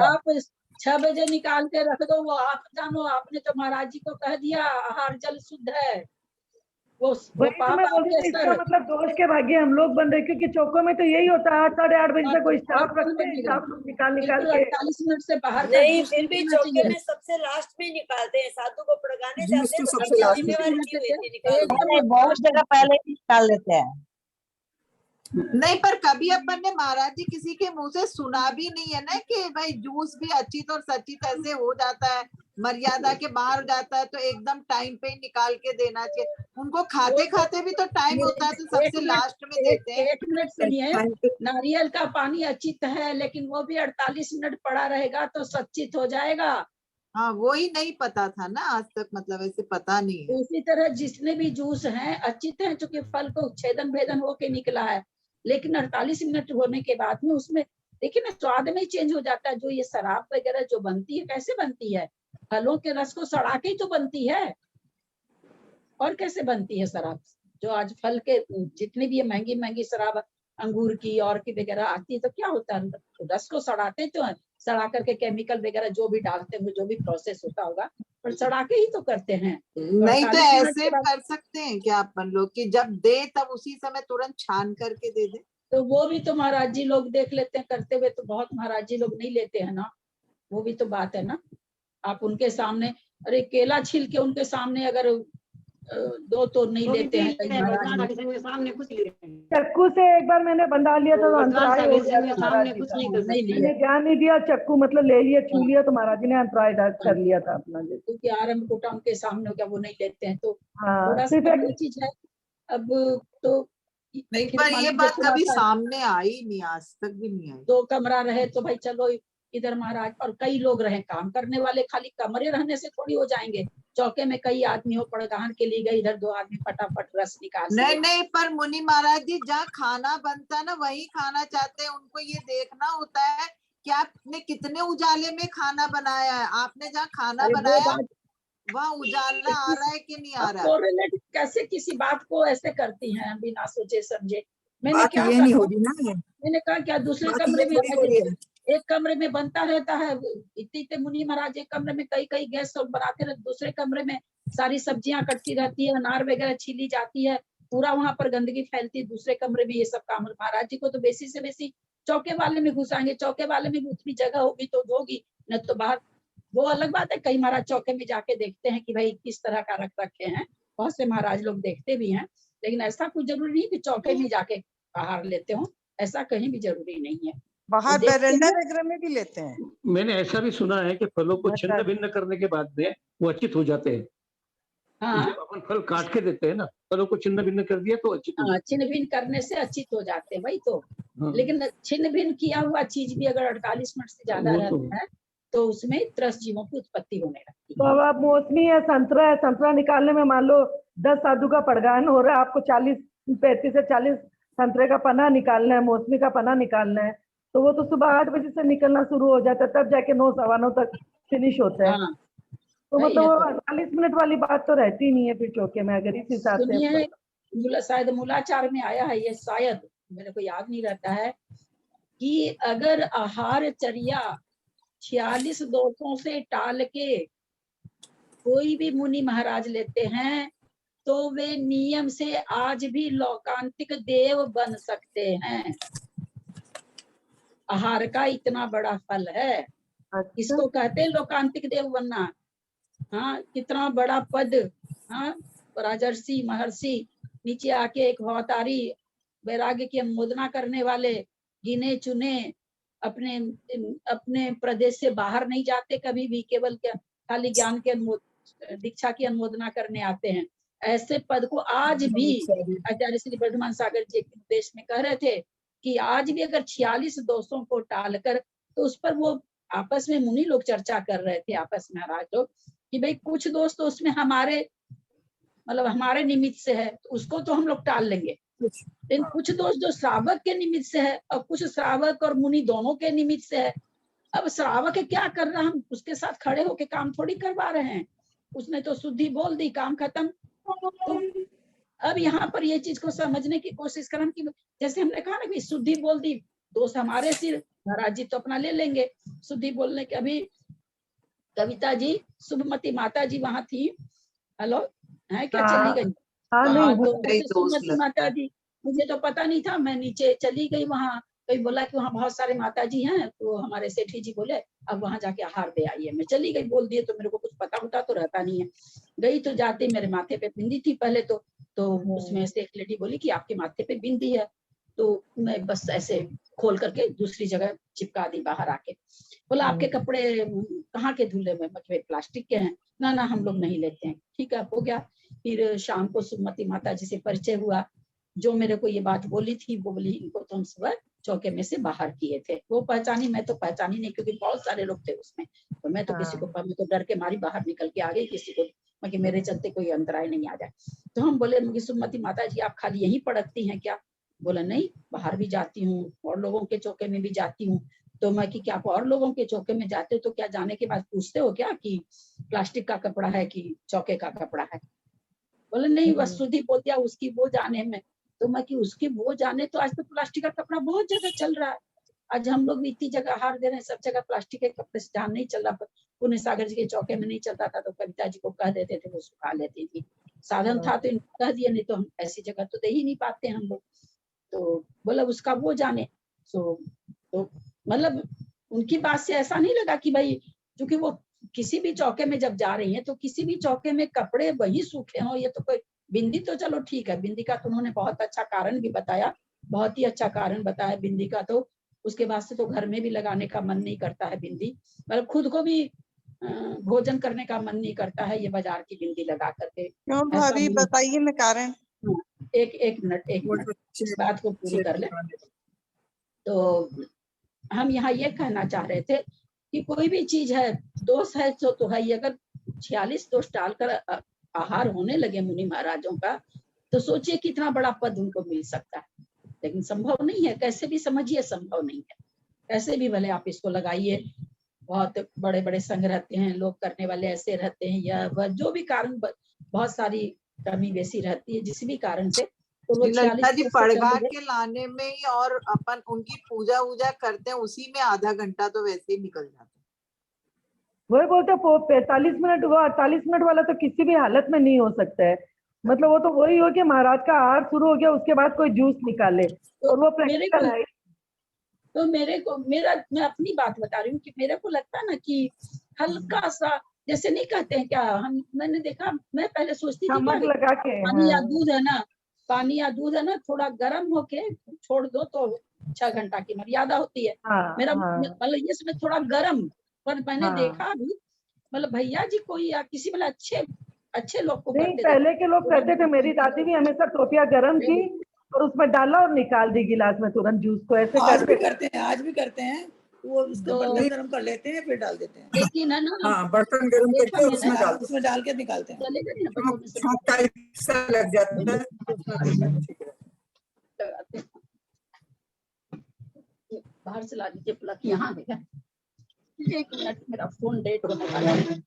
आप 6 बजे निकाल के रख दो, वो आप जानो, आपने तो महाराज जी को कह दिया आहार जल शुद्ध है। वो पाप आपके सर। मतलब दोष के भाग्य हम लोग बन रहे, क्योंकि चौकों में तो यही होता है 8 साढ़े 8 बजे तक कोई स्टाफ रखते हैं, स्टाफ लोग निकाल के 48 मिनट से बाहर का नहीं, जूस फिर भी पीना चौके चाहिए। में सबसे लास्ट में निकालते हैं, साधु को पड़गाने जाते हैं तो सबसे लास्ट में जिम्मेवारी की हुई थी निकालने। बहुत जगह पहले ही निकाल लेते हैं। नहीं पर कभी अपन ने महाराज जी किसी के मुंह से सुना भी नहीं है ना कि भाई जूस भी अचित और सचित ऐसे हो जाता है, मर्यादा के बाहर जाता है तो एकदम टाइम पे ही निकाल के देना चाहिए। उनको खाते खाते भी तो टाइम होता है तो सबसे लास्ट में देते हैं। 1 मिनट सुनिए, नारियल का पानी अचित है लेकिन वो भी 48 मिनट पड़ा रहेगा तो सचित हो जाएगा। हाँ वो ही नहीं पता था ना आज तक, मतलब ऐसे पता नहीं है। उसी तरह जितने भी जूस हैं अचित हैं, क्योंकि फल को छेदन भेदन होके निकला है, लेकिन 48 मिनट होने के बाद में उसमें देखिए ना स्वाद में चेंज हो जाता है। जो ये शराब वगैरह जो बनती है कैसे बनती है? फलों के रस को सड़ा के ही तो बनती है। और कैसे बनती है शराब? जो आज फल के जितनी भी ये महंगी महंगी शराब अंगूर की और की वगैरह आती है तो क्या होता है, रस को सड़ाते तो है, सड़ा करके केमिकल वगैरह जो भी डालते होंगे, जो भी प्रोसेस होता होगा, पर सड़ा के ही तो करते हैं। नहीं तो ऐसे कर सकते हैं क्या अपन लोग कि जब दे तब उसी समय तुरंत छान करके दे दे? तो वो भी तो महाराज जी लोग देख लेते हैं करते हुए, तो बहुत महाराज जी लोग नहीं लेते हैं ना, वो भी तो बात है ना। आप उनके सामने, अरे केला छील के उनके सामने अगर दो तो नहीं लेते हैं कई महाराज जी। चक्कू से एक बार मैंने बंधा लिया था तो अंतराय हो गया था, सामने कुछ नहीं कर सकते। मैंने ध्यान नहीं दिया, चक्कू मतलब ले लिया, छू लिया तो महाराज जी ने अंतराय कर लिया था अपना। क्योंकि आरंभ कोटा उनके सामने हो गया, वो नहीं लेते हैं तो हाँ, थोड़ा सा बढ़िया चीज है। अब तो नहीं पर ये बात कभी सामने आई नहीं, आज तक भी नहीं आई। 2 कमरा रहे तो भाई चलो इधर महाराज, और कई लोग रहे काम करने वाले, खाली कमरे रहने से थोड़ी हो जाएंगे। चौके में कई आदमी हो, पड़गाहन के लिए गए, इधर 2 आदमी फटाफट रस निकाल। नहीं पर मुनि महाराज जी जहाँ खाना बनता है ना वही खाना चाहते हैं। उनको ये देखना होता है कि आपने कितने उजाले में खाना बनाया है। आपने जहाँ खाना बनाया वहाँ उजाला आ रहा है कि नहीं आ रहा है? कोरिलेट कैसे किसी बात को ऐसे करती हैं बिना सोचे समझे। मैंने बात क्या ये नहीं हो कहा, रही ना, मैंने कहा क्या दूसरे बात कमरे ये में थोड़ी हो रही है। एक कमरे में बनता रहता है, इतने मुनि महाराज एक कमरे में कई कई गैस सब बनाते रहते, दूसरे कमरे में सारी सब्जियां कटती रहती है, अनार वगैरह छीली जाती है, पूरा वहां पर गंदगी फैलती है, दूसरे कमरे में ये सब काम। महाराज जी को तो बेसी से बेसी चौके वाले में घुसाएंगे, चौके वाले में भी उतनी जगह होगी तो होगी, न तो बाहर। वो अलग बात है, कई महाराज चौके में जाके देखते हैं कि भाई किस तरह का रख रखे हैं, बहुत से महाराज लोग देखते भी हैं, लेकिन ऐसा कुछ जरूरी नहीं कि चौके में जाके आहार लेते हो, ऐसा कहीं भी जरूरी नहीं है। बाहर देखते बरंडा हैं। वगैरह में भी लेते हैं। मैंने ऐसा भी सुना है कि फलों को अच्छा। छिन्न भिन्न करने के बाद में वो अच्छित हो जाते हैं। हाँ जब अपन फल काट के देते हैं ना, फलों को छिन्न भिन्न कर दिया तो अच्छित हो हाँ, छिन्न भिन्न करने से अच्छित हो जाते हैं, वही तो। हाँ। लेकिन छिन्न भिन्न किया हुआ चीज भी अगर 48 मिनट से ज्यादा वो तो- रहता है तो उसमें त्रस्त जीवों की उत्पत्ति होने लगती तो है। अब आप मौसमी है, संतरा निकालने में मान लो 10 साधु का पड़गान हो रहा है, आपको 35 से 40 संतरे का पना निकालना है, मौसमी का पना निकालना है, तो वो तो सुबह 8 बजे से निकलना शुरू हो जाता है, तब जाके 9 सवा 9 तक फिनिश होता है। हाँ, तो वही मतलब है वो तो। 48 मिनट वाली बात तो रहती नहीं है फिर चौके में, अगर इस हिसाब से। सुनिए, शायद मूलाचार में आया है ये, शायद मेरे को याद नहीं रहता है, कि अगर आहार चर्या 46 दोषों से टाल के कोई भी मुनि महाराज लेते हैं तो वे नियम से आज भी लौकांतिक देव बन सकते हैं। आहार का इतना बड़ा फल है, इसको कहते हैं लौकांतिक देव बनना। हाँ, कितना बड़ा पद। हाँ, राजर्षि महर्षि नीचे आके एक अवतारी वैराग्य की अनुमोदना करने वाले, गिने चुने, अपने अपने प्रदेश से बाहर नहीं जाते कभी भी, केवल खाली ज्ञान के दीक्षा की अनुमोदना करने आते हैं। ऐसे पद को आज भी आचार्य श्री वर्धमान सागर जी के उपदेश में कह रहे थे कि आज भी अगर 46 दोषों को टालकर, तो उस पर वो आपस में मुनि लोग चर्चा कर रहे थे, आपस में महाराज लोग, कि भाई कुछ दोष तो उसमें हमारे मतलब हमारे निमित्त से है, तो उसको तो हम लोग टाल लेंगे, लेकिन कुछ दोष जो श्रावक के निमित्त से है और कुछ श्रावक और मुनि दोनों के निमित्त से है। अब श्रावक क्या कर रहा, हम उसके साथ खड़े होके काम थोड़ी करवा रहे हैं, उसने तो शुद्धि बोल दी, काम खत्म। तो अब यहाँ पर ये चीज को समझने की कोशिश करें कि जैसे हमने कहा ना कि शुद्धि बोल दी, दोस्त हमारे सिर, महाराज जी तो अपना ले लेंगे शुद्धि बोलने के। अभी कविता जी, शुभमती माता जी वहां थी, हेलो है क्या, चली गई? तो शुभमती माता जी, मुझे तो पता नहीं था, मैं नीचे चली गई, वहां कोई बोला कि वहाँ बहुत सारे माता जी हैं, तो हमारे सेठी जी बोले अब वहां जाके आहार दे आइए। मैं चली गई, बोल दिए, तो मेरे को कुछ पता होता तो रहता नहीं है। गई तो जाते मेरे माथे पे बिंदी थी पहले तो उसमें से एक लेडी बोली कि आपके माथे पे बिंदी है, तो मैं बस ऐसे खोल करके दूसरी जगह चिपका दी बाहर आके। बोला आपके कपड़े कहाँ के धुले में? मतलब प्लास्टिक के हैं। ना ना हम लोग नहीं लेते हैं। ठीक है, हो गया। फिर शाम को सुमति माता जी से परिचय हुआ, जो मेरे को ये बात बोली थी, वो बोली इनको तो हम सुबह चौके में से बाहर किए थे। वो पहचानी, मैं तो पहचानी नहीं क्योंकि बहुत सारे लोग थे उसमें, तो मैं तो किसी को, मैं तो डर के मारी बाहर निकल के आ गई, किसी को कि मेरे चलते कोई अंतराय नहीं आ जाए। तो हम बोले सुमति माता जी आप खाली यहीं पड़कती हैं क्या? बोला नहीं, बाहर भी जाती हूँ और लोगों के चौके में भी जाती हूँ। तो मैं कि क्या आप और लोगों के चौके में जाते हो तो क्या जाने के बाद पूछते हो क्या कि प्लास्टिक का कपड़ा है कि चौके का कपड़ा है? बोले नहीं, बस शुद्धि बोल दिया उसकी वो जाने में। तो मैं कि उसकी वो जाने, तो आज तो प्लास्टिक का कपड़ा बहुत जगह चल रहा है। आज हम लोग इतनी जगह आहार दे रहे हैं, सब जगह प्लास्टिक के कपड़े से जहाँ नहीं चल रहा, पुण्य सागर जी के चौके में नहीं चलता था तो कविता जी को कह देते थे, वो सुखा लेती थी। साधन था तो इनको कह दिया, नहीं तो हम ऐसी जगह तो दे ही नहीं पाते हम लोग। तो बोला उसका वो जाने। तो मतलब उनकी बात से ऐसा नहीं लगा कि भाई, क्योंकि वो किसी भी चौके में जब जा रही है तो किसी भी चौके में कपड़े वही सूखे हों, ये तो कोई बिंदी तो चलो ठीक है, बिंदी का तो उन्होंने बहुत अच्छा कारण भी बताया, बहुत ही अच्छा कारण बताया बिंदी का। तो उसके बाद से तो घर में भी लगाने का मन नहीं करता है बिंदी, मतलब खुद को भी भोजन करने का मन नहीं करता है ये बाजार की बिंदी लगा करके। क्यों भाभी, बताइए ना कारण। एक मिनट बात को पूरी कर ले। तो हम यहाँ ये कहना चाह रहे थे कि कोई भी चीज है, दोष है तो है ही। अगर 46 दोष डालकर आहार होने लगे मुनि महाराजों का, तो सोचिए कितना बड़ा पद उनको मिल सकता है। लेकिन संभव नहीं है, कैसे भी समझिए संभव नहीं है। कैसे भी भले आप इसको लगाइए, बहुत बड़े बड़े संघ रहते हैं, लोग करने वाले ऐसे रहते हैं, या वह जो भी कारण बहुत सारी कमी बेसी रहती है, जिस भी कारण से, तो वो ललिता जी 46 पड़गा सेकंड के लाने में ही और अपन उनकी पूजा वूजा करते हैं उसी में आधा घंटा तो वैसे ही निकल जाता है। वही बोलते 45 मिनट, वो 48 मिनट वाला तो किसी भी हालत में नहीं हो सकता है। मतलब वो तो वही हो कि महाराज का आहार शुरू हो गया, उसके बाद कोई जूस निकाले, और वो प्रैक्टिकल है। तो मैं अपनी बात बता रही हूँ कि मेरे को लगता है ना कि हल्का सा, जैसे नहीं कहते हैं क्या, मैंने देखा, मैं पहले सोचती थी नमक लगा के, पानी या दूध है ना, पानी या दूध है ना, थोड़ा गर्म होके छोड़ दो तो 6 घंटा की मर्यादा होती है। मेरा मतलब ये समय थोड़ा गर्म, पर मैंने देखा भी, मतलब भैया जी कोई या किसी मतलब अच्छे लोग को नहीं, पहले के लोग करते थे, मेरी दादी भी हमेशा टोपिया गर्म की और उसमें डाला और निकाल दी गिलास में तुरंत जूस को, ऐसे आज भी करते हैं, आज भी करते हैं। वो उसको बर्तन गर्म कर लेते हैं, फिर डाल देते हैं। लेकिन है ना, हाँ, बर्तन गर्म करके उसमें डाल के निकालते हैं। छोंक टाइप सा लग जाता है। बाहर से ला दीजिए प्लग, यहाँ है क्या? 1 मिनट, मेरा फोन डेट होने वाला है।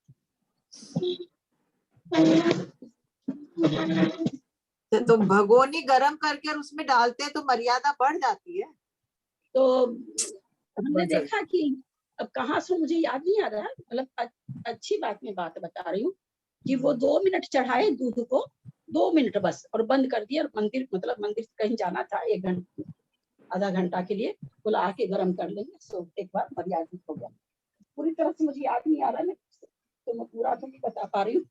तो भगोनी गरम करके और उसमें डालते हैं तो मर्यादा बढ़ जाती है। तो हमने देखा कि अब कहाँ से, मुझे याद नहीं आ रहा है, मतलब अच्छी बात में बात बता रही हूँ कि वो 2 मिनट चढ़ाए दूध को, 2 मिनट बस, और बंद कर दिया। और मंदिर, मतलब मंदिर कहीं जाना था, 1 घंटा आधा घंटा के लिए, बोला आके गर्म कर लेंगे। सो एक बार मर्यादित हो गया। पूरी तरह से मुझे याद नहीं आ रहा है, तो मैं पूरा तो नहीं बता पा रही हूँ।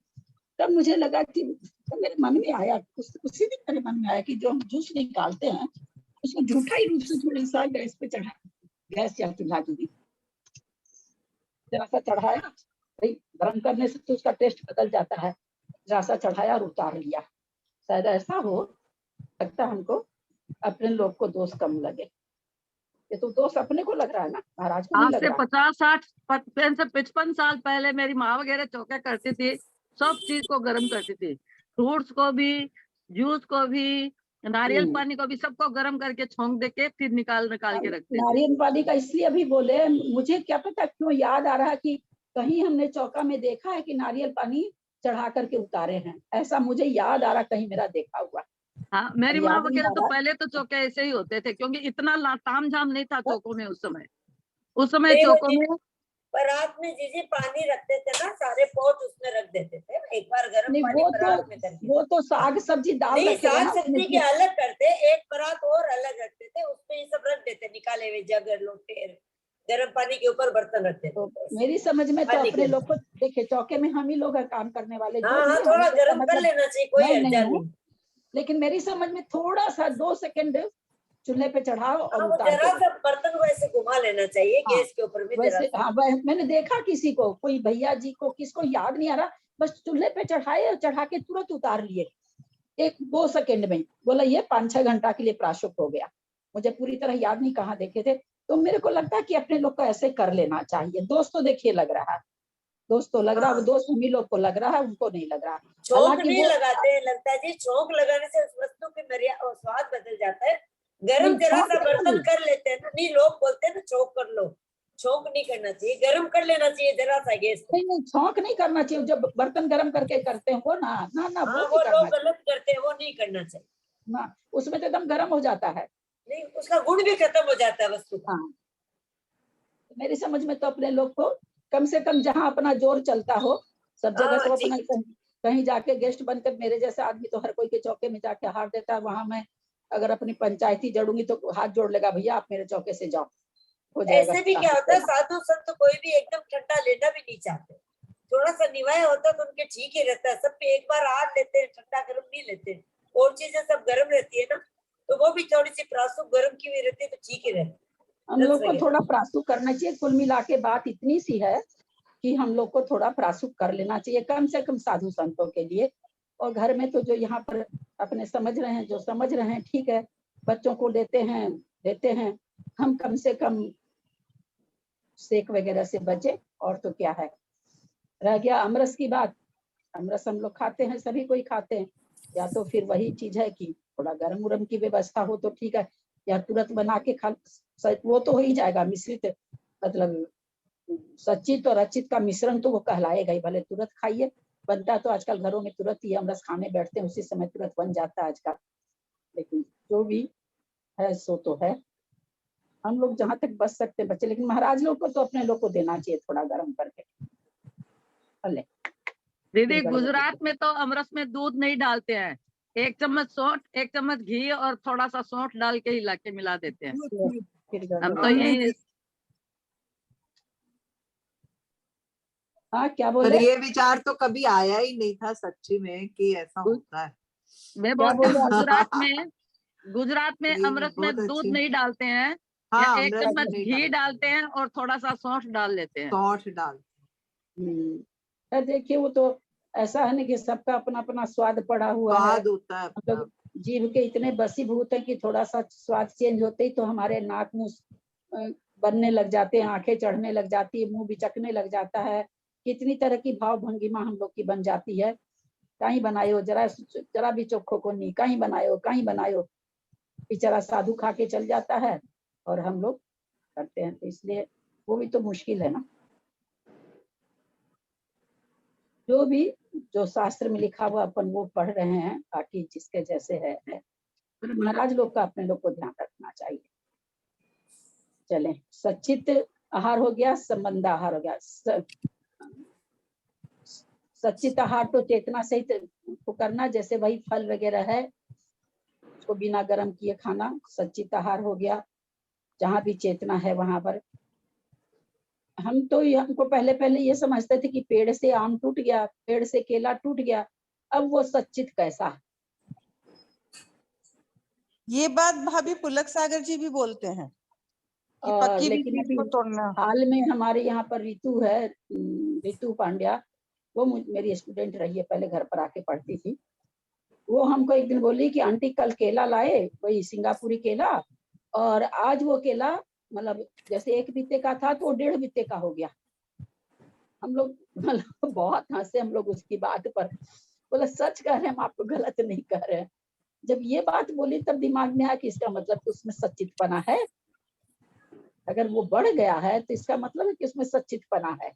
तब मुझे लगा कि, तो मेरे मन में आया, उसी दिन मेरे मन में आया कि जो हम जूस निकालते हैं उसको झूठा ही रूप से थोड़ा सा गैस पे चढ़ा, गैस या चूल्हा जो भी जरा सा चढ़ाया, भाई गर्म करने से तो उसका टेस्ट बदल जाता है, जरा सा चढ़ाया और उतार लिया। शायद ऐसा हो लगता हमको, अपने लोग को दोष कम लगे। ये तो दोष अपने को लग रहा है ना, महाराज को नहीं आज लग से रहा। 50-60 से 55 साल पहले मेरी माँ वगैरह चौके करती थी, सब चीज को गर्म करती थी, फ्रूट्स को भी, जूस को भी, नारियल पानी को भी, सबको गर्म करके छोंक दे के फिर निकाल के रखते थे। नारियल पानी का इसलिए अभी बोले, मुझे क्या पता क्यों याद आ रहा कि कहीं हमने चौका में देखा है कि नारियल पानी चढ़ा करके उतारे हैं, ऐसा मुझे याद आ रहा, कहीं मेरा देखा हुआ। हाँ, मेरी माँ वगैरह तो पहले तो चौके ऐसे ही होते थे, क्योंकि इतना ताम झाम नहीं था चौकों में उस समय चौकों में। बारात में जीजी पानी रखते थे ना, सारे पॉट उसमें रख देते थे, एक बार गर्म पानी बारात में करके। वो तो साग सब्जी दाल नहीं, साग सब्जी के अलग करते, एक परात और अलग रखते थे, उसमें ये सब रख देते, निकाले हुए जग, लोटे, गर्म पानी के ऊपर बर्तन रखते थे। मेरी समझ में तो अपने लोग को देखिए, चौके में हम ही लोग काम करने वाले, हाँ, थोड़ा गर्म कर लेना चाहिए, कोई हर्जा नहीं। लेकिन मेरी समझ में थोड़ा सा 2 सेकंड चूल्हे पे चढ़ाओ और उतार, जरा सा बर्तन को ऐसे घुमा लेना चाहिए गैस के ऊपर भी वैसे। हाँ, मैंने देखा किसी को, कोई भैया जी को, किसको याद नहीं आ रहा, बस चूल्हे पे चढ़ाए और चढ़ा के तुरंत उतार लिए 1-2 सेकंड में। बोला ये 5-6 घंटा के लिए प्राशुक हो गया। मुझे पूरी तरह याद नहीं कहाँ देखे थे। तो मेरे को लगता है कि अपने लोग को ऐसे कर लेना चाहिए। दोस्त तो देखिए लग रहा है, दोस्त तो लग रहा है, दोस्त हम ही लोग को लग रहा है, उनको नहीं लग रहा। चौक नहीं लगाते लगता जी, चौक लगाने से उस वस्तु की स्वाद बदल जाता है। गरम जरा सा बर्तन कर लेते हैं ना, नहीं लोग बोलते हैं ना चौक कर लो, चौक नहीं करना चाहिए, गरम कर लेना चाहिए जरा सा गैस। नहीं, छौंक नहीं करना चाहिए, जब बर्तन गरम करके करते हैं वो ना ना ना, वो लोग गलत करते हैं, वो नहीं करना चाहिए ना, उसमें तो एकदम गरम हो जाता है, नहीं उसका गुण भी खत्म हो जाता है वस्तु का। मेरी समझ में तो अपने लोग को कम से कम जहाँ अपना जोर चलता हो, सब जगह तो अपना कहीं जाके गेस्ट बनकर, मेरे जैसा आदमी तो हर कोई के चौके में जाके हार देता है। वहां मैं अगर अपनी पंचायती जड़ूंगी तो हाथ जोड़ लेगा, भैया आप मेरे चौके से जाओ, हो जाएगा। ऐसे भी क्या होता है, साधु संत कोई भी एकदम ठंडा लेना भी नहीं चाहते, थोड़ा सा निवाया होता तो उनके ठीक ही रहता है। सब पे एक बार हाथ लेते हैं, ठंडा गर्म नहीं लेते, और चीजें सब गर्म रहती है ना, तो वो भी थोड़ी सी प्रासुक गर्म की हुई रहती है तो ठीक ही रहती। हम लोग को थोड़ा प्रासुक करना चाहिए। कुल मिला के बात इतनी सी है कि हम लोग को थोड़ा प्रासुक कर लेना चाहिए, कम से कम साधु संतों के लिए। और घर में तो जो यहाँ पर अपने समझ रहे हैं, जो समझ रहे हैं ठीक है, बच्चों को देते हैं, हम कम से कम सेक वगैरह से बचे। और तो क्या है, रह गया अमरस की बात, अमरस हम लोग खाते हैं, सभी कोई खाते हैं। या तो फिर वही चीज है कि थोड़ा गर्म उरम की व्यवस्था हो तो ठीक है, या तुरंत बना के खा, वो तो हो ही जाएगा मिश्रित, मतलब सच्चित और अचित का मिश्रण तो वो कहलाएगा ही, भले तुरंत खाइए, बनता तो आजकल घरों में तुरंत ही हम रस खाने बैठते हैं, उसी समय तुरंत बन जाता है आजकल। लेकिन जो भी है सो तो है, हम लोग जहाँ तक बच सकते हैं बच्चे, लेकिन महाराज लोग को तो अपने लोग को देना चाहिए थोड़ा गर्म करके। भले दीदी गुजरात में तो अमरस में दूध नहीं डालते हैं, 1 चम्मच सौंठ, 1 चम्मच घी और थोड़ा सा सौंठ डाल के हिला के मिला देते हैं। हम तो यही। हाँ क्या पर बोले? ये विचार तो कभी आया ही नहीं था सच्ची में कि ऐसा होता है। मैं बोलती हूँ गुजरात में ये अमरस में बहुत दूध अच्छी। नहीं डालते हैं, हाँ, या 1 अमरस में चम्मच नहीं घी डालते। डालते हैं और थोड़ा सा सौंठ डाल लेते हैं। सौंठ डाल। देखिए वो तो ऐसा है ना कि सबका अपना अपना स्वाद पड़ा हुआ है, स्वाद होता है अपना। मतलब जीभ के इतने बसीभूत है कि थोड़ा सा स्वाद चेंज होते ही तो हमारे नाक मुंह बनने लग जाते हैं, आंखें चढ़ने लग जाती है, मुंह बिचकने लग जाता है, कितनी तरह की भाव भंगिमा हम लोग की बन जाती है। कहीं बनायो जरा भी चोखो को नहीं, कहीं बनायो, बेचारा साधु खा के चल जाता है और हम लोग करते हैं, तो इसलिए वो भी तो मुश्किल है ना। जो शास्त्र में लिखा हुआ अपन वो पढ़ रहे हैं, बाकी जिसके जैसे है। तो महाराज लोग का अपने लोग को ध्यान रखना चाहिए। चले, सच्चित आहार हो गया, संबंध आहार हो गया। सच्चित आहार तो चेतना सहित तो करना, जैसे वही फल वगैरह है उसको बिना गर्म किए खाना सच्चित आहार हो गया। जहाँ भी चेतना है वहां पर, हमको पहले ये समझते थे कि पेड़ से आम टूट गया, पेड़ से केला टूट गया, अब वो सच्चित कैसा है? ये बात भाभी पुलक सागर जी भी बोलते हैं कि पक्की भी लेकिन चीज को तोड़ना। हाल में हमारे यहाँ पर ऋतु है, ऋतु पांड्या, वो मेरी स्टूडेंट रही है, पहले घर पर आके पढ़ती थी। वो हमको एक दिन बोली कि आंटी कल केला लाए, वही सिंगापुरी केला, और आज वो केला मतलब जैसे 1 बीते का था तो 1.5 बीते का हो गया। हम लोग मतलब बहुत हंसे हम लोग उसकी बात पर। बोला सच कह रहे हैं, हम आपको गलत नहीं कह रहे हैं। जब ये बात बोली तब दिमाग में आया कि इसका मतलब तो उसमें सच्चितपना है। अगर वो बढ़ गया है तो इसका मतलब है कि उसमें सच्चितपना है।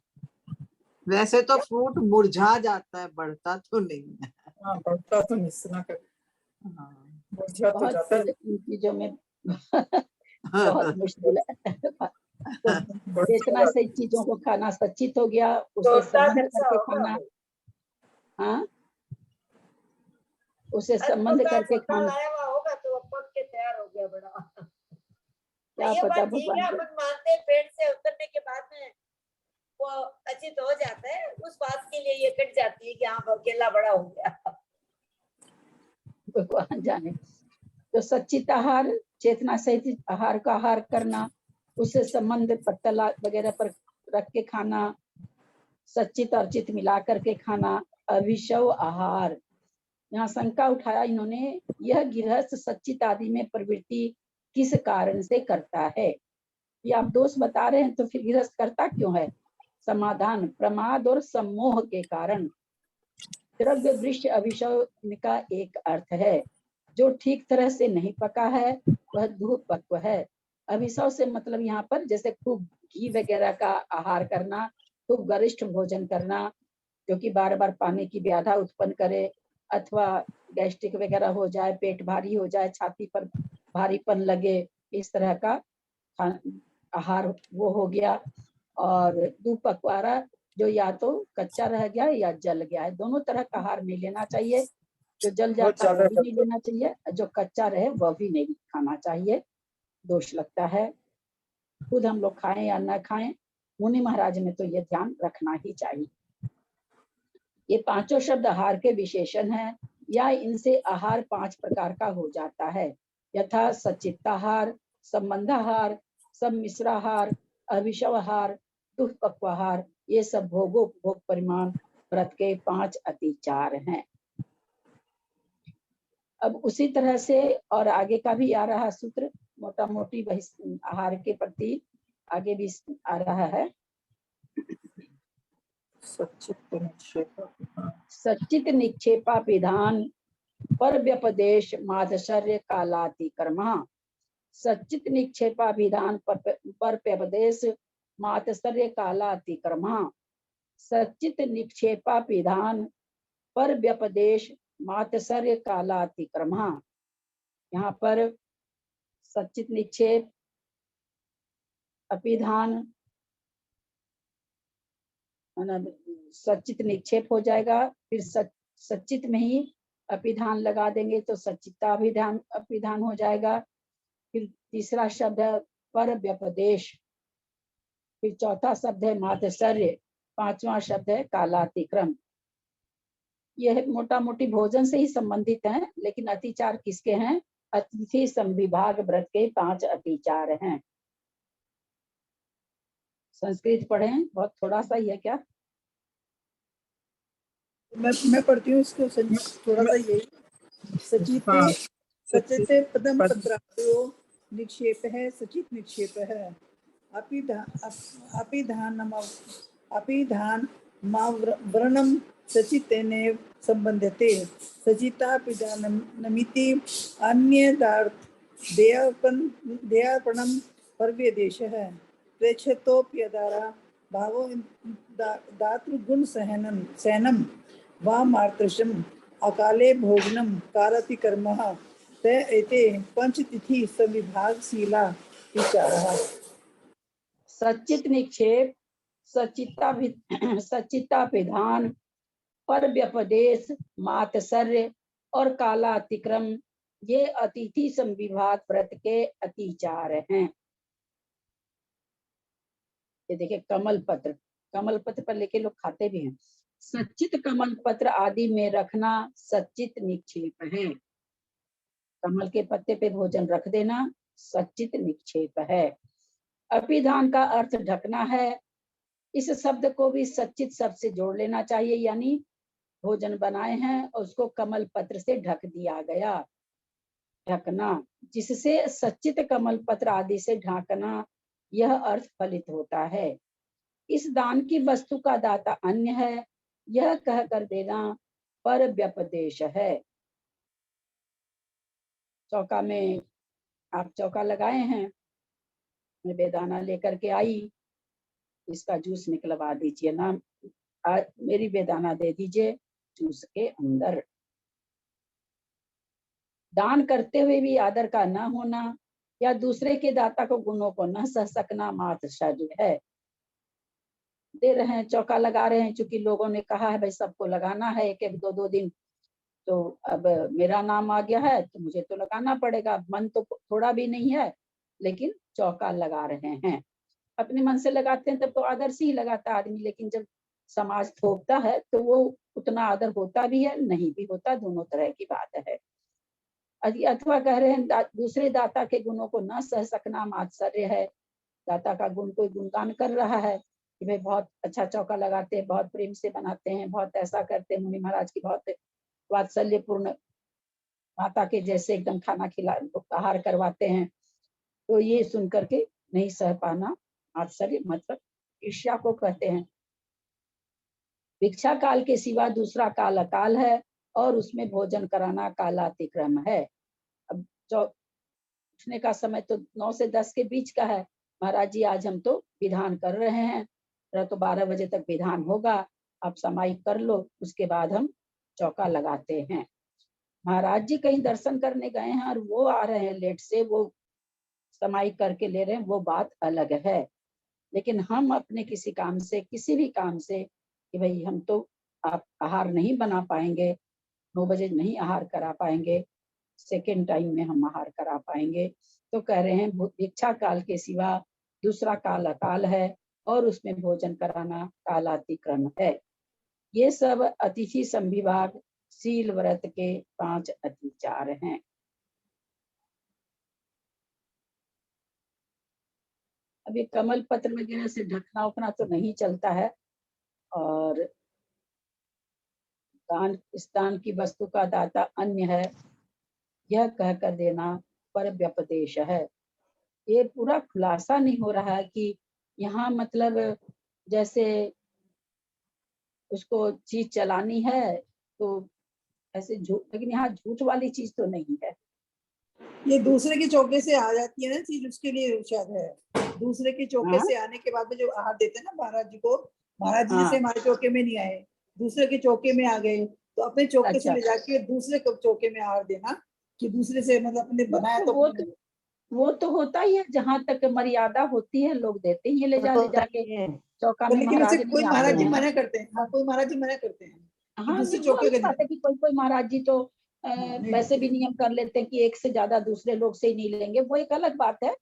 वैसे तो फ्रूट मुरझा जाता है, बढ़ता तो नहीं है। हाँ, बढ़ता तो मिश्रण कर, मुरझा तो जाता है। चीजों में बहुत मुश्किल है। तो चेतना से चीजों को खाना सच्चित हो गया, उसे संबंध करके खाना। हाँ, उसे संबंध करके खाना होगा तो वो पक के तैयार हो गया बड़ा। क्या ये पता बात ठीक है, अपन मानते हैं पेड़ से उतरने के बाद में वो अचित हो जाता है, उस बात के लिए ये कट जाती है कि हाँ केला बड़ा हो गया। भगवान जाने। तो सच्चित आहार, चेतना सहित आहार का आहार करना, उससे संबंध पत्तल वगैरह पर रख के खाना, सच्चित और चित मिला करके खाना, अविशव आहार। यहाँ शंका उठाया इन्होंने, यह गृहस्थ सच्चित आदि में प्रवृत्ति किस कारण से करता है? ये आप दोष बता रहे हैं, तो फिर गृहस्थ करता क्यों है? समाधान, प्रमाद और सम्मोह के कारण। द्रव्य दृश्य अविशव का एक अर्थ है, जो ठीक तरह से नहीं पका है वह धूप पक्व है। अविशव से मतलब यहाँ पर जैसे खूब घी वगैरह का आहार करना, खूब गरिष्ठ भोजन करना, जो कि बार बार पानी की व्याधा उत्पन्न करे, अथवा गैस्ट्रिक वगैरह हो जाए, पेट भारी हो जाए, छाती पर भारीपन लगे, इस तरह का आहार वो हो गया। और दुपकवारा, जो या तो कच्चा रह गया या जल गया है, दोनों तरह का आहार नहीं लेना चाहिए। जो जल जाता है वो भी नहीं लेना चाहिए, जो कच्चा रहे वह भी नहीं खाना चाहिए, दोष लगता है। खुद हम लोग खाएं या न खाएं, मुनि महाराज में तो ये ध्यान रखना ही चाहिए। ये पांचों शब्द आहार के विशेषण हैं, या इनसे आहार 5 प्रकार का हो जाता है, यथा सच्चित्ताहार, संबंधाहार, सम्मिश्राहार, अविशवाहार, दुष्पक्वाहार। ये सब भोगोपभोग परिमाण व्रत के 5 अतिचार हैं। अब उसी तरह से और आगे का भी आ रहा सूत्र, मोटा मोटी आहार के प्रति आगे भी आ रहा है। सच्चित निक्षेपा विधान पर व्यपदेश माधशर्य कालातिक्रमा। सच्चित निक्षेपा विधान पर व्यपदेश मातसर्य कालातिक्रमा सच्चित निक्षेपा पिधान पर व्यपदेश मातसर्य कालातिक्रमा। यहाँ पर सच्चित निक्षेप अपिधान सच्चित निक्षेप हो जाएगा, फिर सच्चित में ही अपिधान लगा देंगे तो सच्चित्ताभिधान अपिधान हो जाएगा। फिर तीसरा शब्द है पर व्यपदेश, फिर चौथा शब्द है मातसर्य, पांचवा शब्द है कालातिक्रम। यह मोटा मोटी भोजन से ही संबंधित हैं, लेकिन अतिचार किसके हैं? अतिथि संविभाग व्रत के 5 अतिचार हैं। संस्कृत पढ़ें, बहुत थोड़ा सा ही है क्या? मैं पढ़ती हूँ इसको थोड़ा सा यही। सचिते सचिते पदम पत्रादयो निक्षेप है, सचित निक्षेप है। अपिधान व्रणम सचितेनेव संबंधते सचितापिधानमिति अन्यदार्थ देयार्पणम पर्यदेशः प्रेक्षतोप्यदारा भावो दातृगुण सहनम वा मार्तृशम अकाले भोजनम कालातिकर्मः ते एते पंचतिथि संविभागशीला विचारः। सच्चित निक्षेप, सच्चितापिधान, पर व्यपदेश, मातसर्य और कालातिक्रम ये अतिथि संविभाग व्रत के अतिचार हैं। ये देखिए कमल पत्र पर लेके लोग खाते भी हैं। सच्चित कमल पत्र आदि में रखना सच्चित निक्षेप है। कमल के पत्ते पे भोजन रख देना सच्चित निक्षेप है। अपिधान का अर्थ ढकना है। इस शब्द को भी सच्चित शब्द से जोड़ लेना चाहिए, यानी भोजन बनाए हैं और उसको कमल पत्र से ढक दिया गया। ढकना, जिससे सच्चित कमल पत्र आदि से ढांकना, यह अर्थ फलित होता है। इस दान की वस्तु का दाता अन्य है, यह कह कर देना पर व्यपदेश है। चौका में आप चौका लगाए हैं, मैं बेदाना लेकर के आई, इसका जूस निकलवा दीजिए ना, मेरी बेदाना दे दीजिए जूस के अंदर। दान करते हुए भी आदर का न होना या दूसरे के दाता को गुणों को न सह सकना मातृशा जो है। दे रहे हैं, चौका लगा रहे हैं, चूंकि लोगों ने कहा है भाई सबको लगाना है 1-1, 2-2 दिन, तो अब मेरा नाम आ गया है तो मुझे तो लगाना पड़ेगा। मन तो थोड़ा भी नहीं है, लेकिन चौका लगा रहे हैं। अपने मन से लगाते हैं तब तो आदर से ही लगाता आदमी, लेकिन जब समाज थोपता है तो वो उतना आदर होता भी है, नहीं भी होता, दोनों तरह की बात है। अथवा कह रहे हैं दूसरे दाता के गुणों को न सह सकना मात्सर्य है। दाता का गुण कोई गुणगान कर रहा है कि भाई बहुत अच्छा चौका लगाते हैं, बहुत प्रेम से बनाते हैं, बहुत ऐसा करते हैं, मुनि महाराज की बहुत वात्सल्यपूर्ण माता के जैसे एकदम खाना आहार करवाते हैं। तो ये सुन करके नहीं सह पाना मात्सर्य मतलब ईर्ष्या को कहते हैं। भिक्षा काल के सिवा दूसरा काल अकाल है और उसमें भोजन कराना कालातिक्रम है। अब उठने का समय तो 9 से 10 के बीच का है। महाराज जी आज हम तो विधान कर रहे हैं, तो 12 बजे तक विधान होगा, आप समाई कर लो, उसके बाद हम चौका लगाते हैं। महाराज जी कहीं दर्शन करने गए हैं और वो आ रहे हैं लेट से, वो समाई करके ले रहे हैं, वो बात अलग है। लेकिन हम अपने किसी काम से, किसी भी काम से कि भाई हम तो आप आहार नहीं बना पाएंगे, 9 बजे नहीं आहार करा पाएंगे, सेकेंड टाइम में हम आहार करा पाएंगे, तो कह रहे हैं भिक्षा काल के सिवा दूसरा काल अकाल है और उसमें भोजन कराना कालातिक्रम है। ये सब अतिथि संविभाग शील व्रत के 5 अतिचार हैं। अभी कमल पत्र वगैरह से ढकना उकना तो नहीं चलता है, और इस दान की वस्तु का दाता अन्य है, यह कह कर देना पर व्यपदेश है। ये पूरा खुलासा नहीं हो रहा है कि यहाँ मतलब जैसे उसको चीज चलानी है तो ऐसे झूठ, लेकिन यहाँ झूठ वाली चीज तो नहीं है। ये दूसरे के चौके से आ जाती है ना चीज, उसके लिए शायद है। दूसरे के चौके हाँ। से आने के बाद में जो आहार देते हैं ना महाराज जी को, महाराज जी हाँ। जैसे हमारे चौके में नहीं आए, दूसरे के चौके में आ गए, तो अपने चौके से अच्छा। ले जाके दूसरे के चौके में आहार देना, कि दूसरे से मतलब अपने बनाया तो अपने वो तो होता ही है, जहाँ तक मर्यादा होती है लोग देते ही है, ले जाके चौका तो में लेकिन महाराज उसे कोई नहीं महाराज आते जी हैं। मना करते हैं। हाँ, कोई महाराज जी मना करते हैं कि हाँ, दूसरे वो चौके अलग के बात है कि कोई महाराज जी तो वैसे भी नियम कर लेते हैं कि एक से ज्यादा दूसरे लोग से ही नहीं लेंगे, वो एक अलग बात है।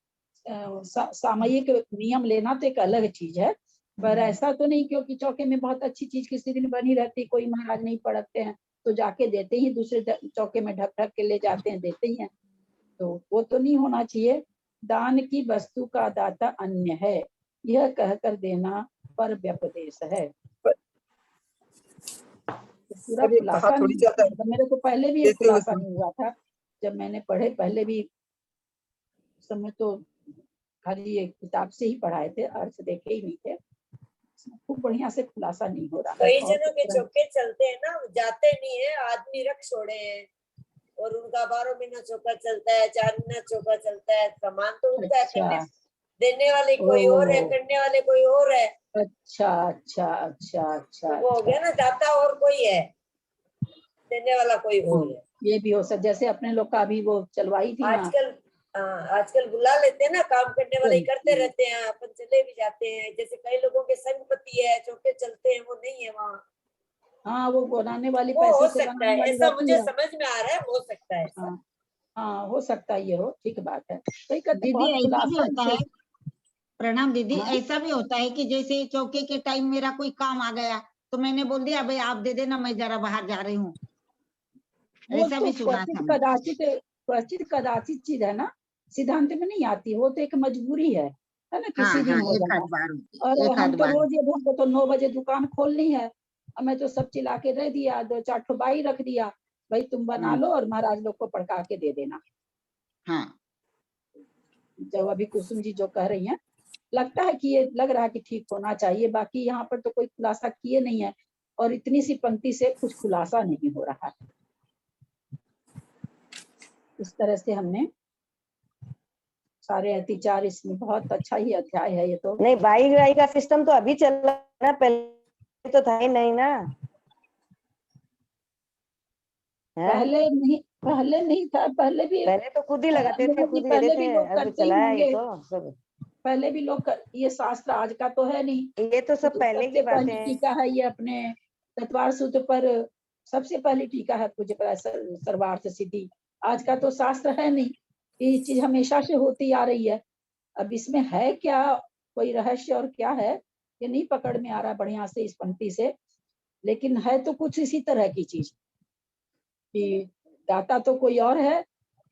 सामयिक नियम लेना तो एक अलग चीज है, पर ऐसा तो नहीं क्योंकि चौके में बहुत अच्छी चीज किसी दिन बनी रहती, कोई महाराज नहीं पढ़ते हैं तो जाके देते ही, दूसरे चौके में ढक ढक के ले जाते हैं, देते ही हैं, तो वो तो नहीं होना चाहिए। दान की वस्तु का दाता अन्य है, यह कहकर देना पर व्यपदेश है। पूरा अभी खुलासा कहा थोड़ी नहीं, ज्यादा मतलब मेरे को पहले भी एक देते हुए खुलासा नहीं हुआ था जब मैंने पढ़े, पहले भी समय तो खाली एक किताब से ही पढ़ाए थे, अर्थ देखे ही नहीं थे, खूब बढ़िया से खुलासा नहीं हो रहा है। कई और जनों के चौके चलते हैं ना, जाते नहीं है, आदमी रख छोड़े हैं और उनका 12 महीना चौका चलता है, 4 महीना चौका चलता है, सामान तो उनका है, करने देने वाले कोई और है, करने वाले कोई और है। अच्छा अच्छा अच्छा अच्छा, तो वो हो गया ना, दाता और कोई है, देने वाला कोई और है। ये भी हो सकता, जैसे अपने लोग का अभी वो चलवाई थी ना, आजकल बुला लेते हैं ना, काम करने वाले करते रहते हैं, अपन चले भी जाते हैं। जैसे कई लोगों के संगपति है, चौके चलते हैं, वो नहीं है वहाँ। हाँ, वो बनाने वाली वो पैसे हो से सकता बनाने है, वाली ऐसा रहती मुझे है। समझ में आ रहा है, हो सकता है। हाँ, हो सकता है, ये हो, ठीक बात है। दीदी ऐसा भी होता है, प्रणाम दीदी, हाँ? ऐसा भी होता है कि जैसे चौके के टाइम मेरा कोई काम आ गया तो मैंने बोल दिया भाई आप दे देना, मैं जरा बाहर जा रही हूँ, ऐसा भी सुना था। क्वचित कदाचित चीज है ना, सिद्धांत में नहीं आती, वो तो एक मजबूरी है ना, किसी दिन हो जाना। और हम तो रोज ये हमको तो 9 बजे दुकान खोलनी है, और मैं तो सब चिल्ला के रह दिया, 2-4 ठो बाई रख दिया, भाई तुम बना लो और महाराज लोग को पड़का के दे देना। हाँ, जब अभी कुसुम जी जो कह रही हैं, लगता है कि ये लग रहा है कि ठीक होना चाहिए, बाकी यहाँ पर तो कोई खुलासा किए नहीं है, और इतनी सी पंक्ति से कुछ खुलासा नहीं हो रहा है। इस तरह से हमने सारे अतिचार, इसमें बहुत अच्छा ही अध्याय है ये तो। नहीं, बाई का सिस्टम तो अभी चल रहा है ना, पहले तो था ही नहीं ना। पहले नहीं था, पहले तो खुद ही लगाते थे, खुद ही देते थे, अब चलाया ये तो सब। पहले भी लोग ये शास्त्र आज का तो है नहीं, ये तो सब पहले की बातें हैं। टीका है ये अपने तत्वार सूत्र पर, सबसे पहली टीका है पूज्य सर्वार्थ सिद्धि। आज का तो शास्त्र है नहीं, ये चीज हमेशा से होती आ रही है। अब इसमें है क्या, कोई रहस्य और क्या है, ये नहीं पकड़ में आ रहा बढ़िया से इस पंक्ति से, लेकिन है तो कुछ इसी तरह की चीज कि दाता तो कोई और है,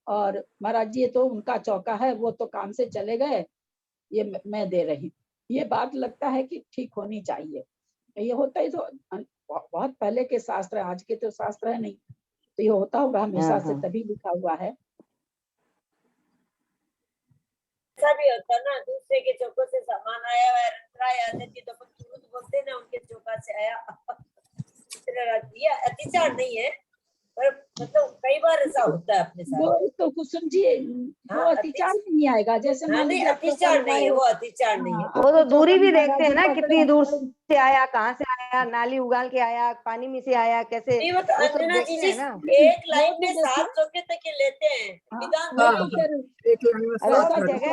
और महाराज जी तो उनका चौका है, वो तो काम से चले गए, ये मैं दे रही हूँ। ये बात लगता है कि ठीक होनी चाहिए। ये होता ही तो बहुत पहले के शास्त्र है, आज के तो शास्त्र है नहीं, तो ये होता होगा हमेशा से, तभी लिखा हुआ है। ऐसा भी होता ना, दूसरे के चौकों से सामान आया हुआ है, रंतराय आ जाती है तो अपन तुरंत बोलते हैं ना, उनके चौका से आया। ये अतिचार नहीं है, पर मतलब कई बार ऐसा होता है अपने साथ। वो तो कुसुम जी, वो अतिचार नहीं आएगा, जैसे मान लीजिए अतिचार नहीं है, वो अतिचार नहीं है। वो तो दूरी भी देखते हैं ना, कितनी दूर से आया, कहाँ से आया, नाली उगाल के आया, पानी में से आया, कैसे, नहीं, वो तो अंजना जी जी एक लाइन में 7 चौके तक के लेते हैं, जगह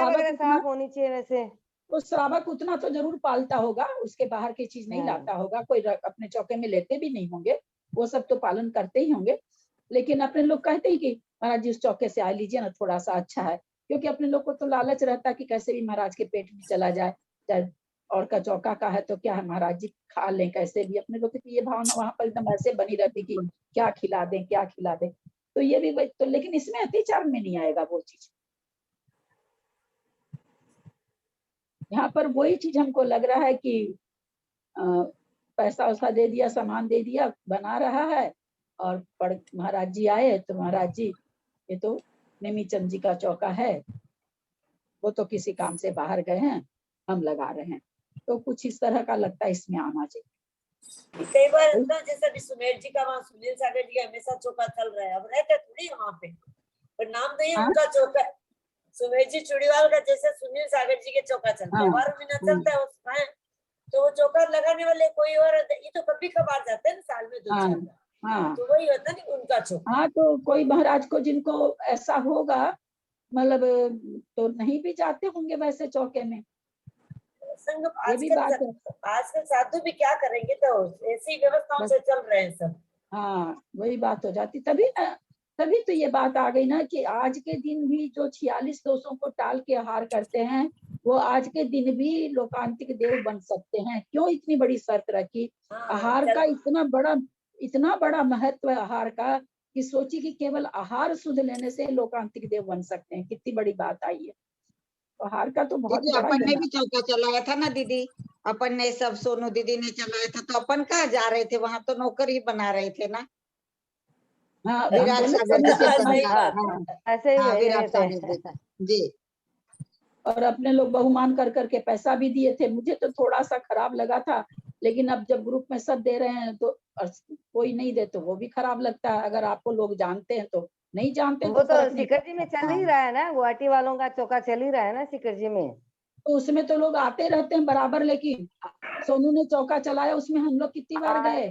वगैरह साफ होनी चाहिए। वैसे वो श्रावक उतना तो जरूर पालता होगा, उसके बाहर की चीज नहीं लाता होगा, कोई अपने चौके में लेते भी नहीं होंगे, वो सब तो पालन करते ही होंगे। लेकिन अपने लोग कहते ही कि महाराज जी उस चौके से आ लीजिए ना, थोड़ा सा अच्छा है, क्योंकि अपने लोग को तो लालच रहता है कि कैसे भी महाराज के पेट में चला जाए, चाहे और का चौका का है तो क्या है, महाराज जी खा लें कैसे भी। अपने लोग की ये भावना वहां पर एकदम ऐसे बनी रहती कि क्या खिला दें क्या खिला दें, तो ये भी तो, लेकिन इसमें अतिचार में नहीं आएगा वो चीज। यहाँ पर वही चीज हमको लग रहा है कि पैसा वैसा दे दिया, सामान दे दिया, बना रहा है, और महाराज जी आए तो महाराज जी ये तो नेमीचंद जी का चौका है, वो तो किसी काम से बाहर गए हैं, हम लगा रहे हैं, तो कुछ इस तरह का लगता है इसमें आना चाहिए। कई बार ना, जैसे अभी सुमेर जी का, वहाँ सुनील सागर जी का हमेशा चौका चल रहा है, अब रहते थोड़ी वहाँ पे, पर नाम तो ये उनका चौका है, सुमेश जी चूड़ीवाल का जैसे सुनील सागर जी के चौका चलता है, हाँ, 12 महीना चलता है उसमें, तो वो चौका लगाने वाले कोई और ये तो कभी कभार जाते हैं ना, साल में 2-4 हाँ, बार, हाँ, तो वही होता है ना उनका चौका। हाँ। तो कोई महाराज को जिनको ऐसा होगा, मतलब तो नहीं भी जाते होंगे वैसे चौके में, संग ये भी बात है। आजकल साधु भी क्या करेंगे, तो ऐसी व्यवस्थाओं से चल रहे हैं सब। हाँ, वही बात हो जाती। तभी तो ये बात आ गई ना कि आज के दिन भी जो 46 दोषों को टाल के आहार करते हैं, वो आज के दिन भी लोकांतिक देव बन सकते हैं। क्यों इतनी बड़ी शर्त रखी? आहार का इतना बड़ा महत्व है आहार का, कि सोची कि केवल आहार शुद्ध लेने से लोकांतिक देव बन सकते हैं। कितनी बड़ी बात आई है। आहार का तो बहुत दीदी बड़ा अपन ने योगदान। भी चौका चलाया था ना दीदी, अपन ने सब, सोनू दीदी ने चलाया था, तो अपन कहाँ जा रहे थे, वहां तो नौकर ही बना रहे थे ना। हाँ, विराट सागर जी के सही संग। बात हाँ, है। ऐसे ही हाँ, भेज विराट रहे सागर थे। जी। और अपने लोग बहुमान कर करके पैसा भी दिए थे। मुझे तो थोड़ा सा खराब लगा था, लेकिन अब जब ग्रुप में सब दे रहे हैं तो कोई नहीं दे तो वो भी खराब लगता है। अगर आपको लोग जानते हैं तो, नहीं जानते वो तो तो फर्क नहीं सिकर जी में पड़ता। चल ही रहा है ना, गुवाहाटी वालों का चौका चल ही रहा है ना सिकर जी में। तो उसमें तो लोग आते रहते हैं बराबर, लेकिन सोनू ने चौका चलाया, उसमें हम लोग कितनी बार गए?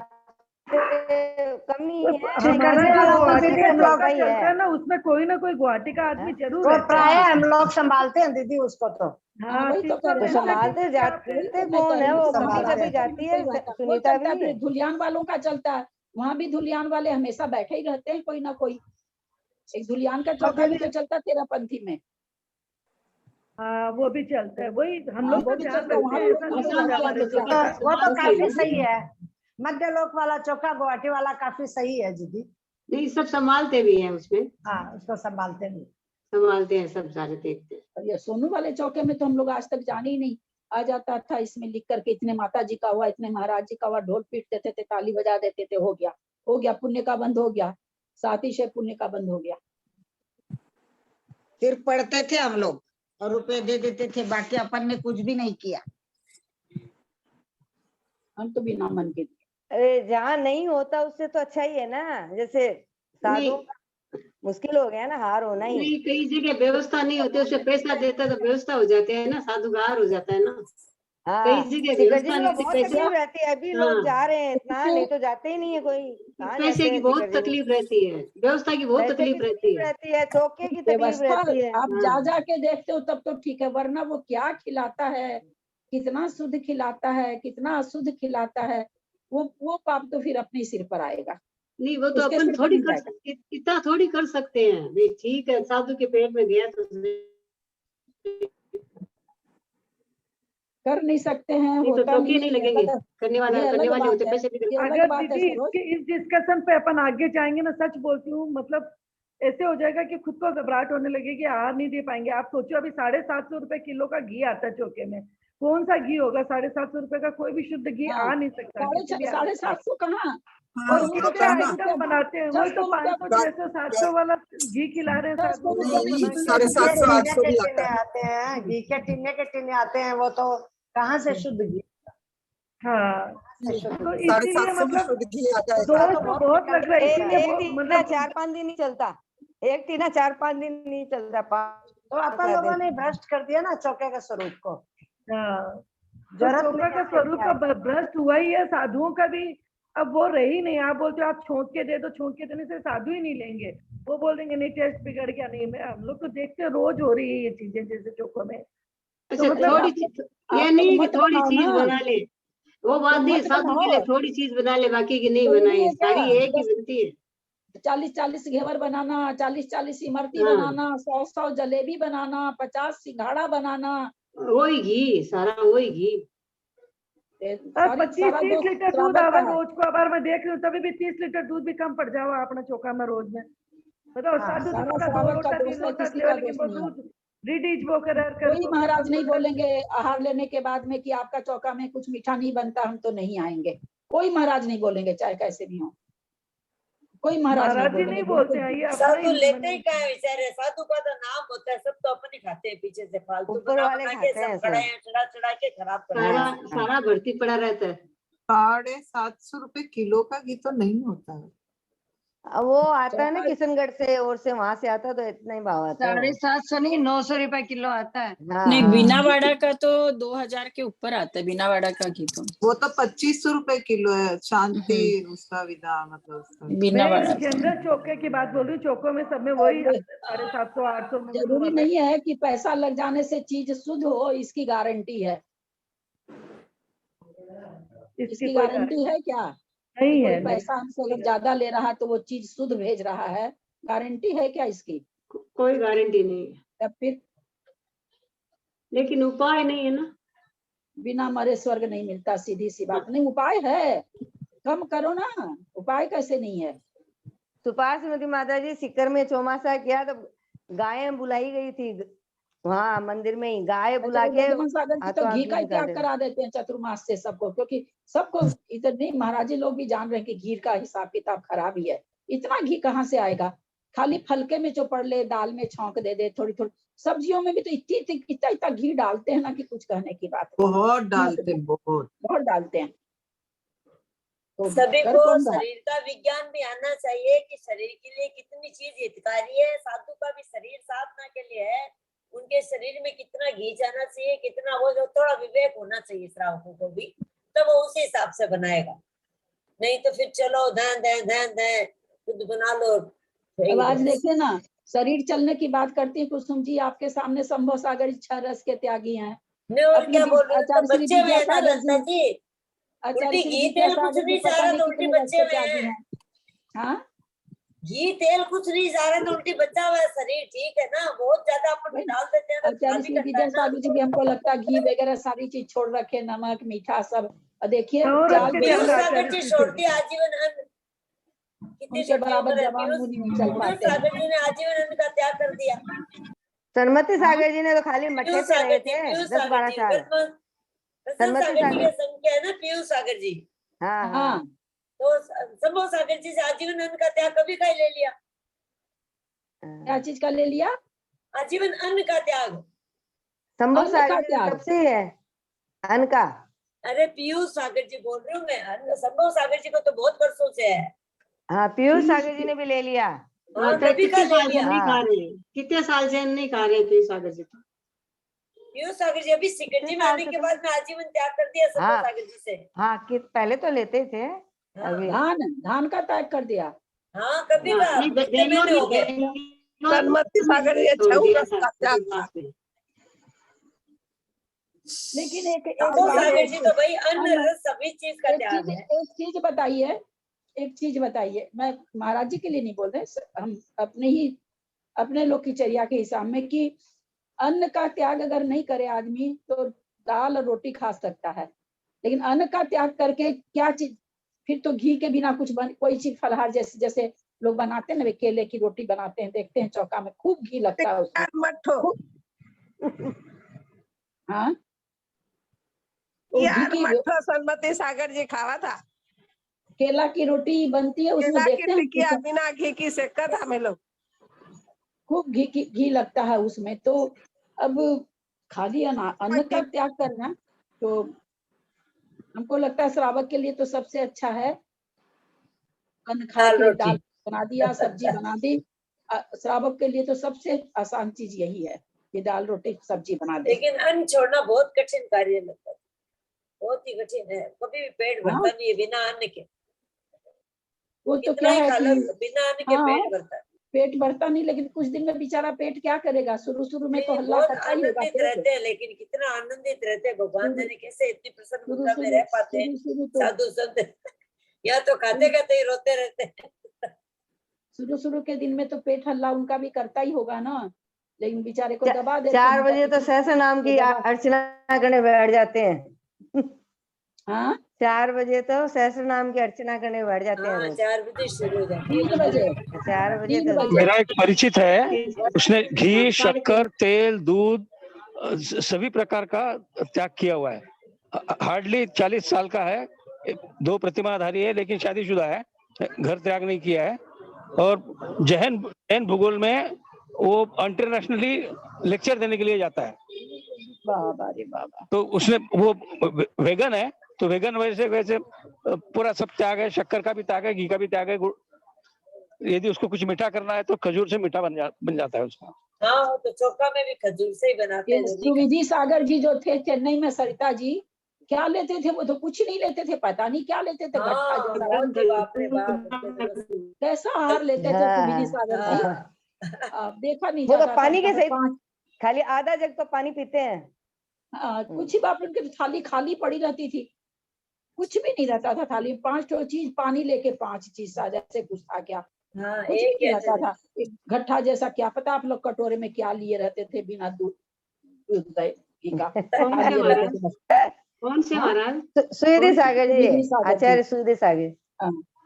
कमी है, हमारा लेकिन जो लोग गुवाहाटी दीदी का हम चौका लोग चलता है ना, उसमें कोई ना कोई गुवाहाटी का आदमी जरूर तो रहता प्राय है। हम लोग संभालते हैं दीदी उसको तो। हाँ, वही तो कर तो रहे हैं ना। संभालते वही जाते तो मैं कह कौन है, रही हूँ, वो मम्मी संभालते कभी हैं, जाती कोई है, बात नहीं। वो सुनीता चलता है, भी। फिर धुलियान वालों का चलता है। वहां भी धुलियान वाले हमेशा बैठे ही रहते हैं, कोई ना कोई। एक धुलियान का चौका भी तो चलता है तेरापंथी में। हाँ, वो भी चलता है। वही हम हाँ, लोग वो तो भी ध्यान चलता है, रखते वहाँ हैं, भी ऐसा नहीं धुलियान होता वाले हमारे क्या चौके है? पे। वो तो बस काफी यही सही है, मध्य लोक वाला चौका गुवाहाटी वाला काफी सही है दीदी। नहीं, सब संभालते भी हैं उसमें, हाँ, उसको संभालते भी। संभालते हैं सब, सारे देखते हैं। और ये सोनू वाले चौके में तो हम लोग आज तक जाने ही नहीं। आ जाता था इसमें लिख करके, इतने माता जी का हुआ, इतने महाराज जी का हुआ, ढोल पीट देते थे, ताली बजा देते थे, हो गया, पुण्य का बंद हो गया, साथी से पुण्य का बंद हो गया। सिर्फ पढ़ते थे हम लोग और रुपए दे देते थे, बाकी अपन ने कुछ भी नहीं किया। हम तो बिना मन के दिए। अरे जहाँ नहीं होता उससे तो अच्छा ही है ना, जैसे साधु मुश्किल हो गया ना, हार होना ही। नहीं, कई जगह व्यवस्था नहीं होती, उससे पैसा देता तो व्यवस्था हो जाते हैं ना, साधुगार हो जाता है ना। कई हाँ, जगह सिकर जी व्यवस्था में नहीं तो होती, बहुत पैसे। तकलीफ रहती है, अभी लोग हाँ, जा रहे हैं इतना, नहीं तो जाते ही नहीं है कोई। कहाँ पैसे जाते की हैं बहुत सिकर जी में? तकलीफ रहती है, व्यवस्था की बहुत पैसे की तकलीफ रहती है। रहती है, चौके की तकलीफ व्यवस्था रहती है। आप जा जा के देखते हो तब तो ठीक है, वरना वो क्या खिलाता है, कितना शुद्ध खिलाता है, कितना अशुद्ध खिलाता है, वो पाप तो फिर अपने सिर पर आएगा। नहीं, वो तो उसके अपन सिर पर थोड़ी नहीं कर जाएगा। सकते, इतना थोड़ी कर सकते हैं भाई। ठीक है, साधु के पेट में गया तो कर नहीं सकते हैं, नहीं तो होता चौके नहीं नहीं है, लगेंगे, गलत। करने ये वाले अलग होते बात है, पैसे भी। ये अलग अगर बात है दीदी सरोज। इस डिस्कशन पे अपन आगे जाएंगे ना, सच बोलती हूँ, मतलब ऐसे हो जाएगा कि खुद को घबराहट होने लगेगी, आहार नहीं दे पाएंगे। आप सोचो, अभी 750 रुपए किलो का घी आता है चौके में, कौन सा घी होगा? 750 रुपए का कोई भी शुद्ध घी आ नहीं सकता, किसी भी हालत में। 750 कहाँ, और कितने आइटम बनाते हैं, वही तो 500 600 700 वाला घी खिला रहे हैं साधुओं को बस बना के। 750 800 भी आता है। आते हैं घी के टिन्ने आते हैं, वो तो कहाँ से शुद्ध घी? हाँ, तो इसीलिए 750 में मतलब शुद्ध घी आता है। दोष तो बहुत लग रहा है, इसीलिए एक वो टीना मतलब 4-5 दिन नहीं चलता, एक टीना 4-5 दिन नहीं चलता। तो अपन लोगों ने भ्रष्ट कर दिया ना चौके के स्वरूप को। हाँ, तो जरूरत चौका नहीं का है स्वरूप का भ्रष्ट हुआ ही है, साधुओं का भी अब वो रही नहीं। आप बोलते हो आप छोंक के दे दो, छोंक के देने से साधु ही नहीं लेंगे, वो बोल देंगे नहीं टेस्ट बिगड़ गया। नहीं, मैं हम लोग तो देखते हैं, रोज हो रही है ये चीजें जैसे चौकों में। अच्छा, तो मतलब थोड़ी चीज, ये नहीं कि थोड़ी चीज बना ले, वो बात नहीं। साधु के लिए थोड़ी चीज बना ले, बाकी की नहीं बनाई, सारी एक ही बनती है। 40-40 घेवर बनाना, 40-40 इमरती बनाना, 100-100 जलेबी बनाना, 50 सिंघाड़ा बनाना, वही घी, सारा वही घी। 25-30 लीटर दूध आवा रोज को। अबार मैं देख रही हूँ, तभी भी 30 लीटर दूध भी कम पड़ जावा अपना चौका में रोज में। बताओ, साधु सारा का 2 श्रावक लोटा का 3 दोष है, लोटा किसी देवे, का लेकिन दोष वो नहीं है। दूध रिडीज वो कर कोई महाराज नहीं बोलेंगे आहार लेने के बाद में कि आपका चौका में कुछ मीठा नहीं बनता, हम तो नहीं आएंगे। कोई महाराज नहीं बोलेंगे, चाहे कैसे भी हो, कोई महाराज नहीं बोलते हैं। ये साधु लेते ही क्या है बेचारे, साधु का तो नाम होता है, सब तो अपन ही खाते हैं पीछे से, फालतू ऊपर वाले बना के खाते हैं सब कढ़ाई चढ़ा के खराब कर सारा सारा भर्ती पड़ा रहता है। 750 रुपए किलो का घी तो नहीं होता है। वो आता है ना किशनगढ़ से और से वहां से आता तो इतना ही भाव आता है। 750 नहीं 900 रुपए किलो आता है। नहीं, बीनावाड़ा का तो 2000 के ऊपर आता है, बीनावाड़ा का घी तो। वो तो 2500 रुपए किलो है, शांति उसका विदा मतलब उसका। मैं जनरल चौके की बात बोल रही हूँ, चौकों में सब में वही 750 800 में। जरूरी नहीं है कि पैसा लग जाने से चीज शुद्ध हो, इसकी गारंटी है। इसकी गारंटी है क्या? नहीं कोई है, पैसा हमसे अगर ज्यादा ले रहा है तो वो चीज शुद्ध भेज रहा है, गारंटी है क्या इसकी? कोई गारंटी नहीं है। तब फिर लेकिन उपाय नहीं है ना, बिना मरे स्वर्ग नहीं मिलता, सीधी सी बात। नहीं, उपाय है, कम करो ना, उपाय कैसे नहीं है? सुपाश्मती माता जी सिक्कर में चौमासा किया तो गायें बुलाई गई थी वहाँ मंदिर में ही, गाय बुला के सागर जी तो घी का ही त्याग करा देते हैं चतुर्मास से सबको, क्योंकि सबको इधर नहीं, महाराज जी लोग भी जान रहे हैं कि घी का हिसाब किताब खराब ही है। इतना घी कहाँ से आएगा? खाली फलके में चौपड़ ले, दाल में छौंक दे दे, थोड़ी थोड़ी सब्जियों में भी तो इतना घी डालते हैं ना कि कुछ कहने की बात। बहुत डालते हैं, बहुत डालते हैं। तो सभी को शरीर का विज्ञान भी आना चाहिए कि शरीर के लिए कितनी चीज हितकारी है। साधु का भी शरीर साधना के लिए है, उनके शरीर में कितना घी जाना चाहिए, कितना वो जो थोड़ा विवेक होना चाहिए श्रावकों को भी, तो वो उसी हिसाब से बनाएगा। नहीं तो फिर चलो ध्यान दें ध्यान दें खुद बना लो। अब आज देखिए ना, शरीर चलने की बात करती है कुसुम जी, आपके सामने शंभो सागर 6 रस के त्यागी हैं। मैं और क्या बोल रही हूँ, तो बच्चे में है ना ललता जी, उल्टी घी तेल कुछ नहीं जा रहा तो उल्टी बच्चे में है। हाँ, घी तेल कुछ नहीं जा रहा तो उल्टी बच्चा हुआ है शरीर, ठीक है ना। बहुत ज्यादा अपन डाल देते हैं आचार्य विजय साधु जी भी हमको लगता है घी वगैरह सारी चीज छोड़ रखे, नमक मीठा सब। देखिए सागर जी छोड़ती आजीवन अन्न, उनके बराबर जवान मुनि नहीं चल पाते। सागर जी ने आजीवन अन्न का त्याग कर दिया। सन्मति सागर जी ने तो खाली मठे पे रहे थे 10-12 साल। सागर जी के संख्या है ना पीयूष सागर जी। हाँ। तो शंभो सागर जी से आजीवन अन्न का त्याग कभी का ले लिया। क्या चीज का ले लिया? आजीवन अन्न का त्याग। शंभो सागर जी कब से है अन्न का? अरे पीयूष सागर जी बोल रही हूँ मैं, शंभो सागर जी को तो बहुत वर्षों से है। हाँ, पीयूष सागर जी ने भी ले लिया। कितने साल से नहीं खा रहे, कितने साल से नहीं खा रहे पीयूष सागर जी? पीयूष सागर जी अभी सिकर जी में आने के बाद में आजीवन त्याग कर दिया शंभो सागर जी से। हाँ, कि पहले तो लेते थे, अभी धान का त्याग कर दिया। हाँ, कभी का हो गए। सन्मति सागर जी लेकिन सागर जी तो भाई अन्न रस सभी चीज का त्याग है। एक चीज बताइए, मैं महाराज जी के लिए नहीं बोल रहे, हम अपने लोग की चर्या के हिसाब में, कि अन्न का त्याग अगर नहीं करे आदमी तो दाल और रोटी खा सकता है, लेकिन अन्न का त्याग करके क्या चीज, फिर तो घी के बिना कुछ कोई चीज फलहार जैसे लोग बनाते हैं ना, वे केले की रोटी बनाते हैं, देखते हैं चौका में खूब घी लगता है उसमें। हाँ, सन्मति सागर जी खावा था, केला की रोटी बनती है उसमें, देखते हैं बिना घी की सेकत हमें लोग, खूब घी लगता है उसमें। तो अब खाली अन्न का त्याग करना, तो हमको लगता है श्रावक के लिए तो सबसे अच्छा है अन्न खा के दाल बना दिया, सब्जी बना दी। श्रावक के लिए तो सबसे आसान चीज यही है कि दाल रोटी सब्जी बना दे। लेकिन अन्न छोड़ना बहुत कठिन कार्य लगता है, बहुत ही कठिन है। कभी भी पेट भरता नहीं है बिना अन्न के। वो तो क्या है कि बिना अन्न के पेट भरता है, पेट भरता नहीं, लेकिन कुछ दिन में बेचारा पेट क्या करेगा, शुरू में तो हल्ला करता ही होगा। आनंदित रहते हैं, लेकिन कितना आनंदित रहते हैं, भगवान जाने कैसे इतनी प्रसन्न मुद्रा में रह पाते हैं साधु संत। या तो खाते खाते ही रोते रहते हैं। शुरू के दिन में तो पेट हल्ला उनका भी करता ही होगा ना, लेकिन बेचारे को दबा देते। 4 बजे तो सहस्र नाम की अर्चना करने बैठ जाते हैं। हाँ, 4 बजे तो सहस्र नाम की अर्चना करने बैठ जाते हैं। 4 बजे शुरू हो जाते हैं। 3 बजे 4 बजे तो मेरा एक परिचित है, उसने घी, शक्कर, तेल, दूध सभी प्रकार का त्याग किया हुआ है। हार्डली 40 साल का है, 2 प्रतिमाधारी है, लेकिन शादीशुदा है, घर त्याग नहीं किया है। और जैन भूगोल में वो इंटरनेशनली लेक्चर देने के लिए जाता है। बाबा रे बाबा। तो उसने वो वेगन है, तो वेगन वैसे पूरा सब त्याग है, शक्कर का भी त्याग है, घी का भी त्याग है, यदि उसको कुछ मीठा करना है तो खजूर से मीठा बन जाता है उसका। हाँ, तो चोखा में भी खजूर से ही बनाते हैं। सुविधि सागर जी जो थे चेन्नई में, सरिता जी क्या लेते थे? वो तो कुछ नहीं लेते थे, पता नहीं क्या लेते थे। गट्ठा जैसा, बहुत ही बाप रे बाप, कैसा आहार लेते थे सुविधि सागर जी, देखा नहीं वो तो जाता पानी के था। सहित खाली आधा जग तो पानी पीते हैं। कुछ ही बाप, उनकी थाली खाली पड़ी रहती थी, कुछ भी नहीं रहता था थाली में। 5 चीज पानी लेके 5 चीज सा जैसे कुछ था क्या, कुछ भी नहीं रहता था। एक घट्टा जैसा, क्या पता आप लोग कटोरे में क्या लिए रहते थे बिना दूध दही का। कौन से महाराज? सुविधि सागर जी, आचार्य सुविधि सागर,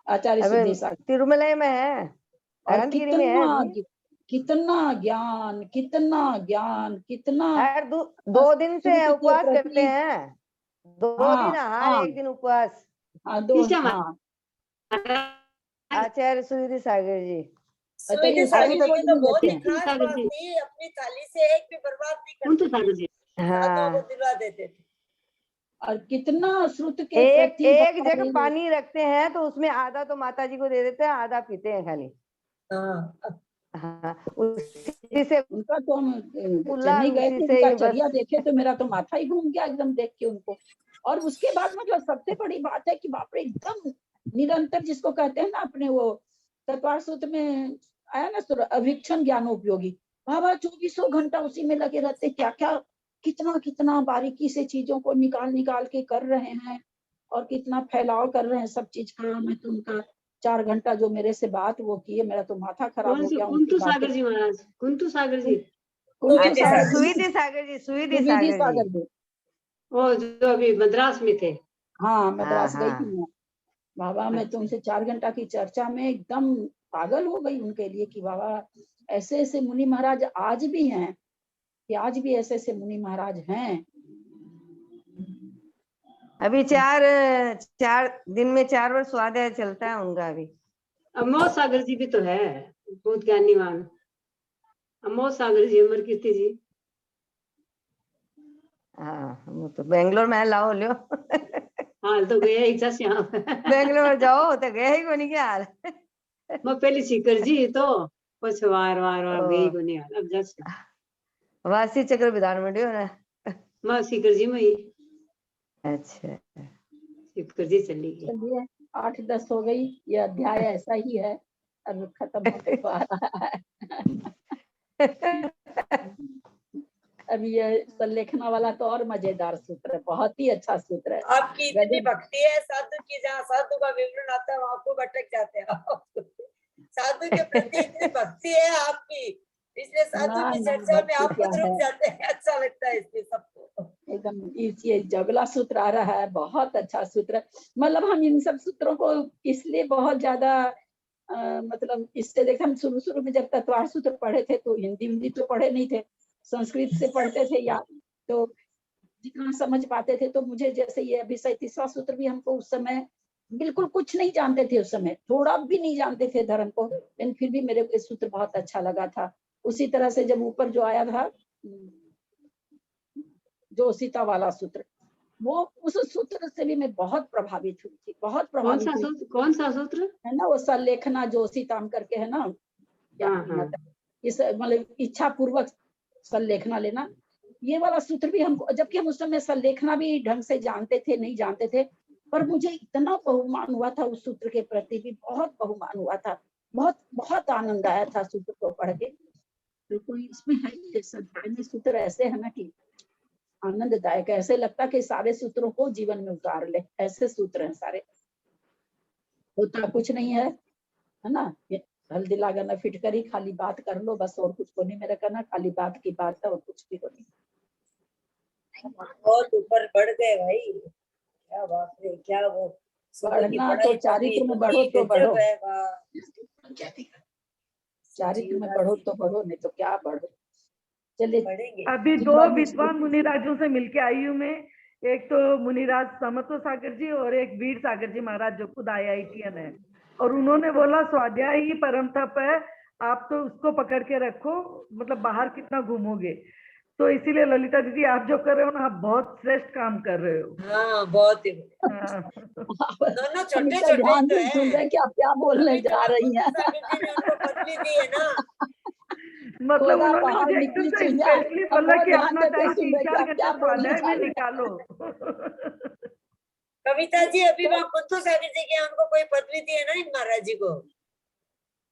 आचार्य सुविधि सागर तिरुमलाई में है, अनंतगिरी में है अभी। कितना ज्ञान, कितना ज्ञान, कितना। हर 2 दिन से उपवास करते हैं, 2 दिन आहार, 1 दिन उपवास। आचार्य सुविधि सागर जी, सुविधि सागर जी तो बहुत ही खास बात थी, अपनी थाली से एक भी बर्बाद नहीं करते थे, साधुओं को दिलवा देते थे। और कितना श्रुत के एक जग पानी रखते हैं तो उसमें आधा तो माता जी को दे देते हैं, आधा पीते हैं खाली। उसी से उनका तो हम चेन्नई गए थे, उनका चर्या देखे तो मेरा तो माथा ही घूम गया एकदम देख के उनको। और उसके बाद मतलब सबसे बड़ी बात है कि बाप रे, एकदम निरंतर, जिसको कहते हैं ना अपने वो तत्वार सूत्र में आया ना, अभिक्षण ज्ञान उपयोगी, बाबा 24 घंटा उसी में लगे रहते। क्या क्या कितना बारीकी से चीजों को निकाल के कर रहे हैं, और कितना फैलाव कर रहे हैं सब चीज का। मैं तो उनका 4 घंटा जो मेरे से बात वो किए, मेरा तो माथा खराब हो गया। कुंतु सागर जी महाराज, कुंतु सागर जी, सुविधि सागर जी, सुविधि सागर जी, वो जो अभी मद्रास में थे। हाँ, मद्रास गई थी मैं बाबा। मैं तो उनसे 4 घंटा की चर्चा में एकदम पागल हो गई उनके लिए, कि बाबा ऐसे ऐसे मुनि महाराज आज भी हैं, कि आज भी ऐसे ऐसे मुनि महाराज हैं। अभी 4 दिन में 4 बार स्वाध्याय चलता है उनका अभी। अमोद सागर जी भी तो है, बहुत ज्ञानीवान। अमोद सागर जी, अमर कीर्ति जी। हाँ, वो तो बेंगलोर में लाओ लियो। हाँ, तो गया इच्छा से बेंगलोर जाओ तो गया ही को नहीं क्या हाल। मैं पहले सीकर जी तो कुछ वार गई को नहीं हाल। अब जस वासी चक्र विधान मंडियो ना, मैं सीकर जी में ही। अच्छा, सीकर जी चली गई। चलिए 8-10 हो गई, ये अध्याय ऐसा ही है, अब खत्म होने को आ रहा है। अब ये सल्लेखना वाला तो और मजेदार सूत्र है, बहुत ही अच्छा सूत्र है। आपकी इतनी भक्ति है साधु की, जहाँ साधु का विवरण आता है वहां को भटक जाते हैं आप। साधु के प्रति इतनी भक्ति है आपकी, इसलिए साधु की चर्चा में आप खुद रुक जाते हैं। अच्छा लगता है इसलिए सबको एकदम। ये जगला सूत्र आ रहा है, बहुत अच्छा सूत्र। मतलब हम इन सब सूत्रों को इसलिए बहुत ज्यादा मतलब इससे देखे, हम शुरू में जब तत्वार सूत्र पढ़े थे तो हिंदी तो पढ़े नहीं थे, संस्कृत से पढ़ते थे या तो जितना समझ पाते थे। तो मुझे जैसे ये अभी 37वां सूत्र भी, हमको उस समय बिल्कुल कुछ नहीं जानते थे, उस समय थोड़ा भी नहीं जानते थे धर्म को, लेकिन फिर भी मेरे को सूत्र बहुत अच्छा लगा था। उसी तरह से जब ऊपर जो आया था जो सीता वाला सूत्र, वो उस सूत्र से भी मैं बहुत प्रभावित हुई थी, बहुत प्रभावित हुई। कौन सा सूत्र है ना? वो सल्लेखना जो सीताम करके है ना, इस मतलब इच्छा पूर्वक सल्लेखना लेना, ये वाला सूत्र भी हमको, जबकि हम उस समय सल्लेखना भी ढंग से जानते थे नहीं जानते थे, पर मुझे इतना बहुमान हुआ था उस सूत्र के प्रति भी, बहुत बहुमान हुआ था, बहुत बहुत आनंद आया था सूत्र को पढ़ के। तो कोई इसमें है ही अध्याय सूत्र ऐसे है ना कि आनंददायक, ऐसे लगता कि सारे सूत्रों को जीवन में उतार ले, ऐसे सूत्र हैं सारे। होता कुछ नहीं है ना, हल्दी लागा न फिट करी, खाली बात कर लो बस, और कुछ को नहीं मेरा करना, खाली बात की बात है और कुछ भी नहीं। बहुत ऊपर बढ़ गए भाई, क्या बात है, क्या वो बढ़ना तो चारित्र में बढ़ो तो बढ़ो, चारित्र में बढ़ो तो बढ़ो, नहीं तो क्या बढ़ो। चलिए अभी 2 विद्वान मुनिराजों से मिलके आई हूँ मैं, एक तो मुनिराज समत्व सागर जी और एक वीर सागर जी महाराज जो खुद IITN है, और उन्होंने बोला स्वाध्याय ही परम तप है, आप तो उसको पकड़ के रखो, मतलब बाहर कितना घूमोगे। तो इसीलिए ललिता दीदी आप जो कर रहे हो ना, आप बहुत श्रेष्ठ काम कर रहे हो। हाँ बहुत ही हाँ। दोनों छोटे हमेशा छोटे ध्यान तो से सुन है। रहे कि आप क्या बोलने अभी तो जा रही हैं। सागर जी ने उनको पदवी दी है ना। मतलब खोदा उन्होंने पहाड़ मुझे निकली एकदम से चिड़िया, स्पेशली हम बोला बहुत कि ध्यान अपना देते टाइम सुन रहे कि 3-4 आप घंटे क्या बोलने स्वाध्याय जा में रही हैं। निकालो। कविता जी अभी वहाँ कुंतु सागर जी के उनको कोई पदवी दी है ना इन महाराज जी को।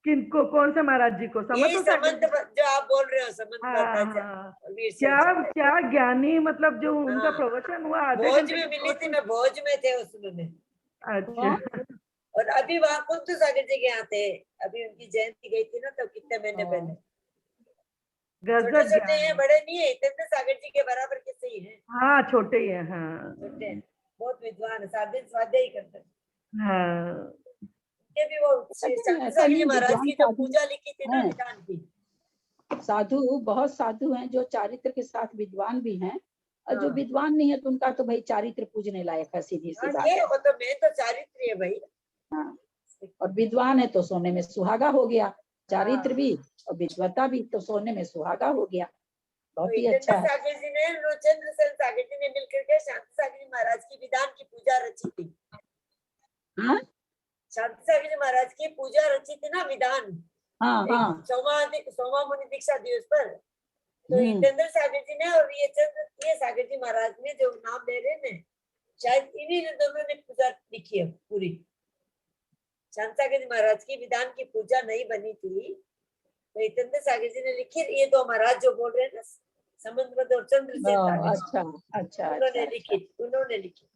किनको? कौन से महाराज जी को? यही समंत सागर समंत जी? जो आप बोल रहे हो, समंत हाँ भट्टाचार्य, हाँ। वीर क्या सिंह जी। क्या ज्ञानी, मतलब जो उनका हाँ। प्रवचन हुआ आधे भोज घंटे में के मिली थी, कोर्स। मैं भोज में थे उस समय। अच्छा। और अभी वहाँ कुंतु सागर जी के यहाँ थे, अभी उनकी जयंती गई थी ना, तब कितने महीने पहले। छोटे गजब छोटे हैं, ज्ञान। बड़े नहीं है, इतने सागर जी के बराबर के सही है। हाँ छोटे ही है। हाँ छोटे हैं, बहुत विद्वान है, सात दिन स्वाध्याय ही करते हैं। हाँ। ये भी वो लेकिन शांति ऐसा सागर जी नहीं, महाराज विद्वान की जो साधु पूजा लिखी थी ना हैं, विधान की। साधु बहुत साधु हैं जो चारित्र के साथ विद्वान भी हैं, और जो हाँ। विद्वान नहीं है तो उनका तो भाई चारित्र पूजने लायक है, सीधी सी हाँ, बात ये है। वो तो मैं तो चारित्र है भाई। हाँ, और विद्वान है तो सोने में सुहागा हो गया, चारित्र हाँ। भी और विद्वता भी, तो सोने में सुहागा हो गया। तो बहुत ही इतने अच्छा है। सागर जी ने, चंद्रसेन सागर जी ने मिलकर के शांति सागर जी महाराज की विधान की पूजा रची थी। हाँ शांति सागर जी महाराज की पूजा रची थी ना विधान। हाँ हाँ। सोमा मुनि दीक्षा दिवस पर। तो हितेंद्र सागर जी ने और ये सागर जी महाराज ने जो नाम ले रहे हैं, शायद इन्हीं दोनों ने पूजा लिखी है पूरी। शांति सागर जी महाराज की विधान की पूजा नहीं बनी थी, तो हितेंद्र सागर जी ने लिखी। ये दो महाराज जो बोल रहे हैं ना, संबंध और चंद्रसेन सागर जी, अच्छा अच्छा उन्होंने लिखी, उन्होंने लिखी।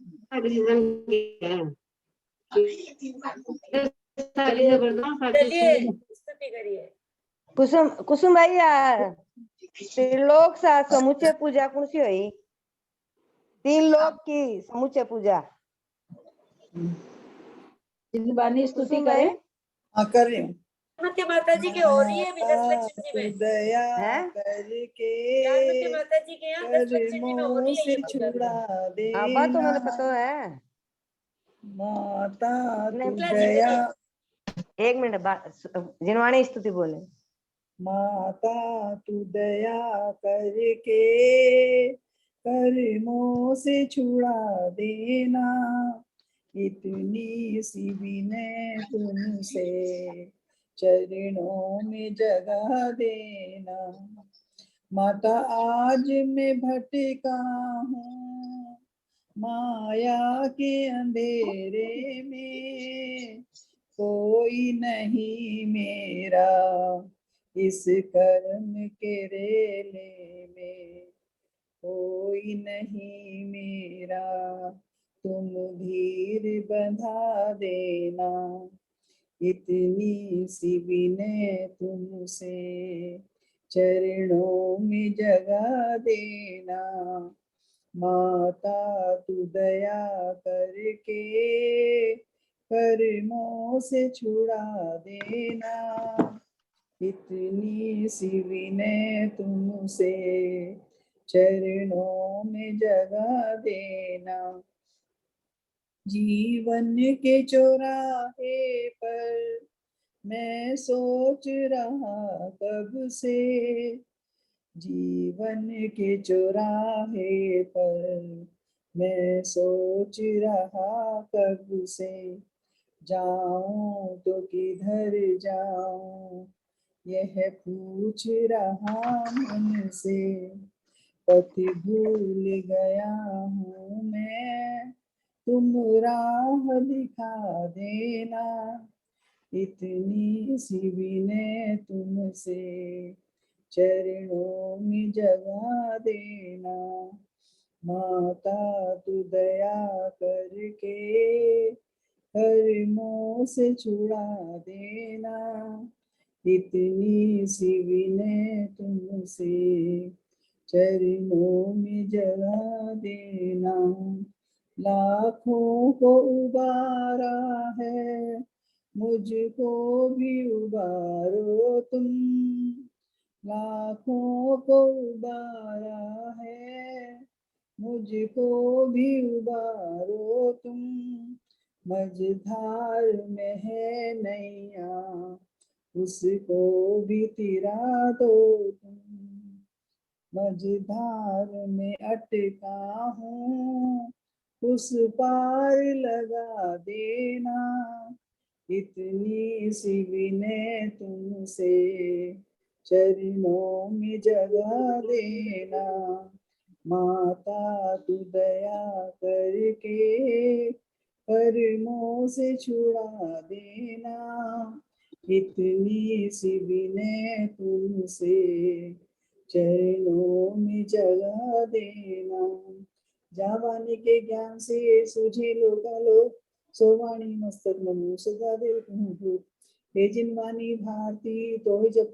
चलिए स्तुति करिए। कुसुम भाई त्रिलोक सा समुचे पूजा कौन सी हुई? 3 लोक की समुचे पूजा बानी स्तुति कुसुम भाई? करें। हाँ कर रही हूँ। चारुमती माता जी की हो रही है विदसलक्ष्मी जी में। दया हैं? करके चारुमती माता जी के यहाँ दसलक्ष्मी जी में हो रही है से ये पूजा छुड़ा विधान। हाँ बात तो देना मुझे पता है। माता तू नहीं, दया। 1 मिनट जिनवाणी स्तुति बोले। माता तू दया करके कर्मों से छुड़ा देना, इतनी सी विनय तुमसे चरणों में जगह देना। माता आज मैं भटका हूँ माया के अंधेरे में, कोई नहीं मेरा इस कर्म के रेले में, कोई नहीं मेरा तुम धीर बंधा देना, इतनी सी विनय तुमसे चरणों में जगह देना। माता तू दया करके कर्मों से छुड़ा देना, इतनी सी विनय तुमसे चरणों में जगह देना। जीवन के चौराहे पर मैं सोच रहा कब से, जीवन के चौराहे पर मैं सोच रहा कब से, जाऊं तो किधर जाऊं यह पूछ रहा मन से, पथ भूल गया हूँ मैं तुम राह दिखा देना, इतनी सी विनय तुमसे चरणों में जगह देना। माता तू दया करके कर्मों से छुड़ा देना, इतनी सी विनय तुमसे चरणों में जगह देना। लाखों को उबारा है मुझको भी उबारो तुम, लाखों को उबारा है मुझको भी उबारो तुम, मझधार में है नैया उसको भी तिरा दो तुम, मझधार में अटका हूँ, उस पार लगा देना, इतनी सी विनय तुमसे चरणों में जगह देना। माता तू दया करके कर्मों से छुड़ा देना, इतनी सी विनय तुमसे चरणों में जगह देना। जावानी के ज्ञान से सूझे लोकालोक, सोवाणी मस्तक मनु सदा देव कहूँ। हे जिनवानी भारती तो जप